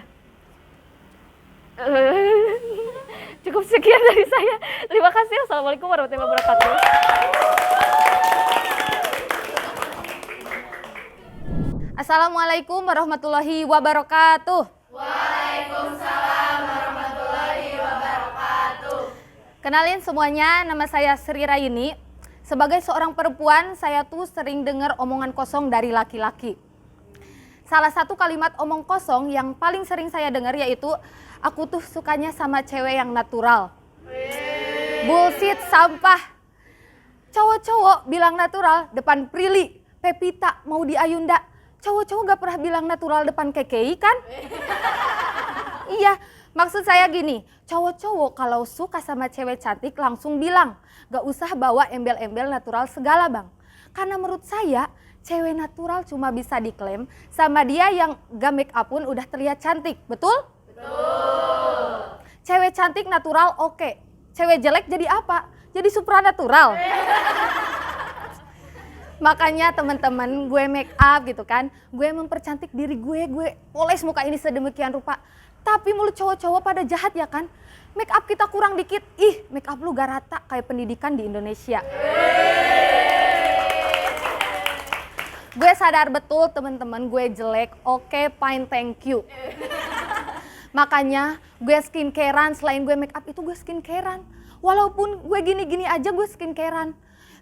Cukup sekian dari saya. Terima kasih. Assalamualaikum warahmatullahi wabarakatuh. Assalamualaikum warahmatullahi wabarakatuh. Waalaikumsalam warahmatullahi wabarakatuh. Kenalin semuanya, nama saya Sri Rayuni. Sebagai seorang perempuan, saya tuh sering dengar omongan kosong dari laki-laki. Salah satu kalimat omong kosong yang paling sering saya dengar yaitu, aku tuh sukanya sama cewek yang natural. Bullshit, sampah. Cowok-cowok bilang natural depan Prilly, Pepita, Maudy Ayunda. Cowok-cowok gak pernah bilang natural depan KKI kan? Iya, maksud saya gini, cowok-cowok kalau suka sama cewek cantik langsung bilang. Gak usah bawa embel-embel natural segala bang. Karena menurut saya, cewek natural cuma bisa diklaim sama dia yang gak make up pun udah terlihat cantik, betul? Betul. Cewek cantik natural oke. Cewek jelek jadi apa? Jadi supranatural. Makanya teman-teman, gue make up gitu kan, gue mempercantik diri gue poles muka ini sedemikian rupa. Tapi mulut cowok-cowok pada jahat ya kan? Make up kita kurang dikit, ih make up lu gak rata kayak pendidikan di Indonesia. Gue sadar betul teman-teman gue jelek, oke fine thank you. Makanya gue skincarean, selain gue make up itu gue skincarean. Walaupun gue gini-gini aja gue skincarean.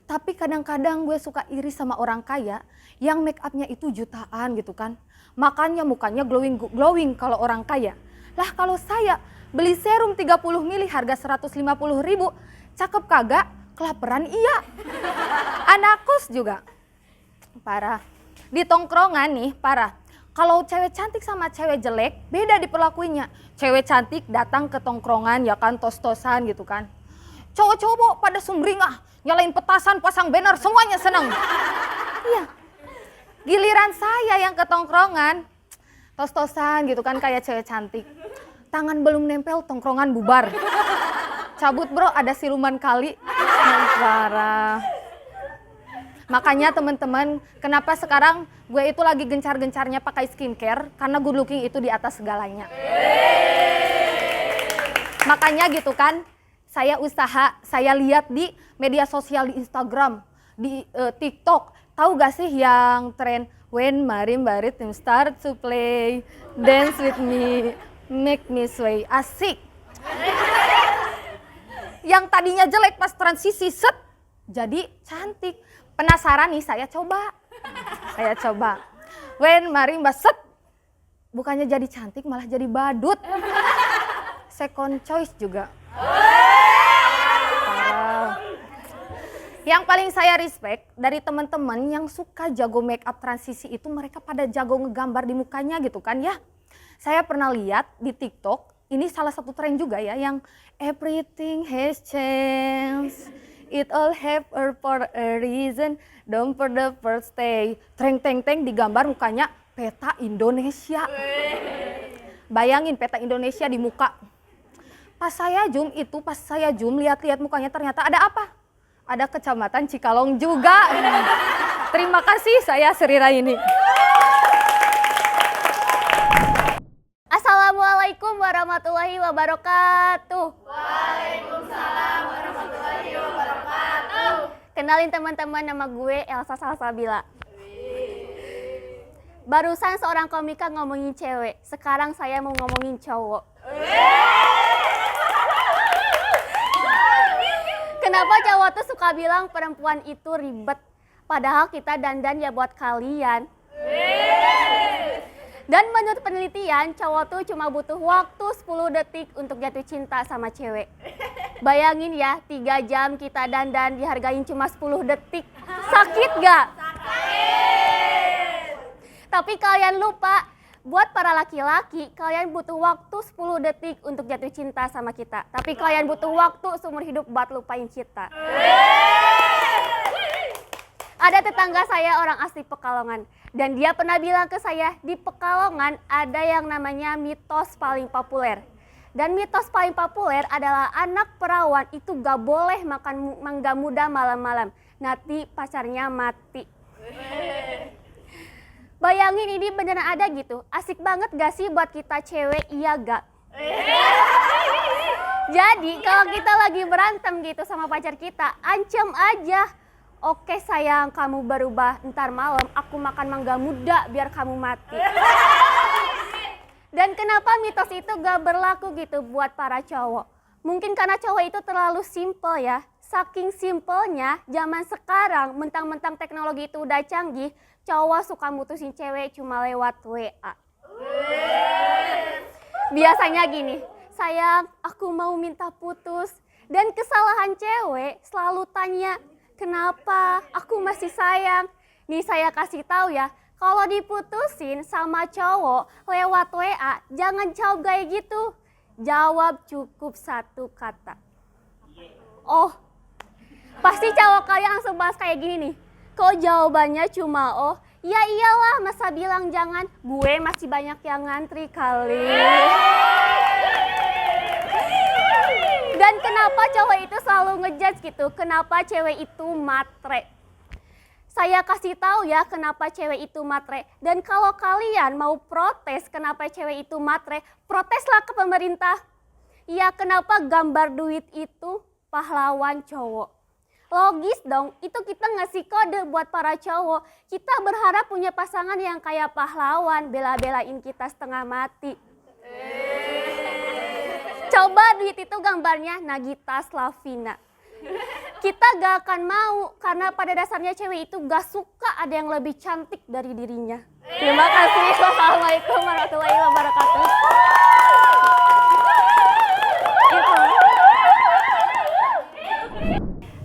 Tapi kadang-kadang gue suka iri sama orang kaya yang make upnya itu jutaan gitu kan. Makanya mukanya glowing kalau orang kaya. Lah kalau saya beli serum 30 ml harga 150.000, cakep kagak? Kelaparan iya. Anak kos juga. Parah. Di tongkrongan nih parah. Kalau cewek cantik sama cewek jelek beda diperlakuinya. Cewek cantik datang ke tongkrongan ya kan tos-tosan gitu kan. Cowok-cowok pada sumringah, nyalain petasan, pasang banner, semuanya seneng. Iya. Giliran saya yang ke tongkrongan, tos-tosan gitu kan kayak cewek cantik. Tangan belum nempel, tongkrongan bubar. Cabut bro, ada siluman kali. Parah. Makanya teman-teman, kenapa sekarang gue itu lagi gencar-gencarnya pakai skincare? Karena good looking itu di atas segalanya. Makanya gitu kan, saya usaha, saya lihat di media sosial di Instagram, di TikTok. Tahu gak sih yang tren when marimba rhythm start to play, dance with me, make me sway, asik. Yang tadinya jelek pas transisi set jadi cantik. Penasaran nih saya coba. When marimba set bukannya jadi cantik malah jadi badut. Second choice juga. Parah. Yang paling saya respect dari teman-teman yang suka jago make up transisi itu mereka pada jago ngegambar di mukanya gitu kan ya. Saya pernah lihat di TikTok, ini salah satu tren juga ya yang everything has changed. It all happen for a reason, don't for the first day. Treng-teng-teng digambar mukanya peta Indonesia. Bayangin peta Indonesia di muka. Pas saya zoom lihat-lihat mukanya ternyata ada apa? Ada Kecamatan Cikalong juga. Terima kasih saya Sri Raini. Assalamualaikum warahmatullahi wabarakatuh. Waalaikumsalam warahmatullahi wabarakatuh. Kenalin teman-teman, nama gue Elsa Salsabila. Barusan seorang komika ngomongin cewek, sekarang saya mau ngomongin cowok. Kenapa cowok tuh suka bilang perempuan itu ribet, padahal kita dandan ya buat kalian. Dan menurut penelitian, cowok tuh cuma butuh waktu 10 detik untuk jatuh cinta sama cewek. Bayangin ya, 3 jam kita dandan dihargain cuma 10 detik. Sakit gak? Sakit! Tapi kalian lupa, buat para laki-laki, kalian butuh waktu 10 detik untuk jatuh cinta sama kita. Tapi kalian butuh waktu seumur hidup buat lupain kita. Ada tetangga saya orang asli Pekalongan. Dan dia pernah bilang ke saya, di Pekalongan ada yang namanya mitos paling populer. Dan mitos paling populer adalah anak perawan itu gak boleh makan mangga muda malam-malam. Nanti pacarnya mati. Bayangin ini beneran ada gitu. Asik banget gak sih buat kita cewek, iya gak? Jadi kalau kita lagi berantem gitu sama pacar kita, ancam aja. Oke sayang, kamu berubah, ntar malam aku makan mangga muda biar kamu mati. Dan kenapa mitos itu gak berlaku gitu buat para cowok? Mungkin karena cowok itu terlalu simple ya. Saking simpelnya, zaman sekarang mentang-mentang teknologi itu udah canggih, cowok suka mutusin cewek cuma lewat WA. Biasanya gini, sayang aku mau minta putus. Dan kesalahan cewek selalu tanya, kenapa? Aku masih sayang. Nih saya kasih tahu ya, kalau diputusin sama cowok lewat WA, jangan jawab kayak gitu. Jawab cukup 1 kata. Oh, pasti cowok kalian langsung bahas kayak gini nih. Kok jawabannya cuma oh? Ya iyalah, masa bilang jangan? Gue masih banyak yang ngantri kali. Dan kenapa cowok itu selalu ngejudge gitu? Kenapa cewek itu matre? Saya kasih tahu ya kenapa cewek itu matre. Dan kalau kalian mau protes kenapa cewek itu matre, proteslah ke pemerintah. Ya kenapa gambar duit itu pahlawan cowok? Logis dong, itu kita ngasih kode buat para cowok. Kita berharap punya pasangan yang kayak pahlawan, bela-belain kita setengah mati. Coba duit itu gambarnya Nagita Slavina. Kita gak akan mau, karena pada dasarnya cewek itu gak suka ada yang lebih cantik dari dirinya. Terima kasih. Wassalamualaikum warahmatullahi wabarakatuh.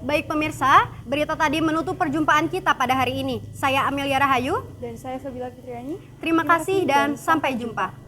Baik pemirsa, berita tadi menutup perjumpaan kita pada hari ini. Saya Amelia Rahayu. Dan saya Fabila Fitriani. Terima kasih dan sampai jumpa.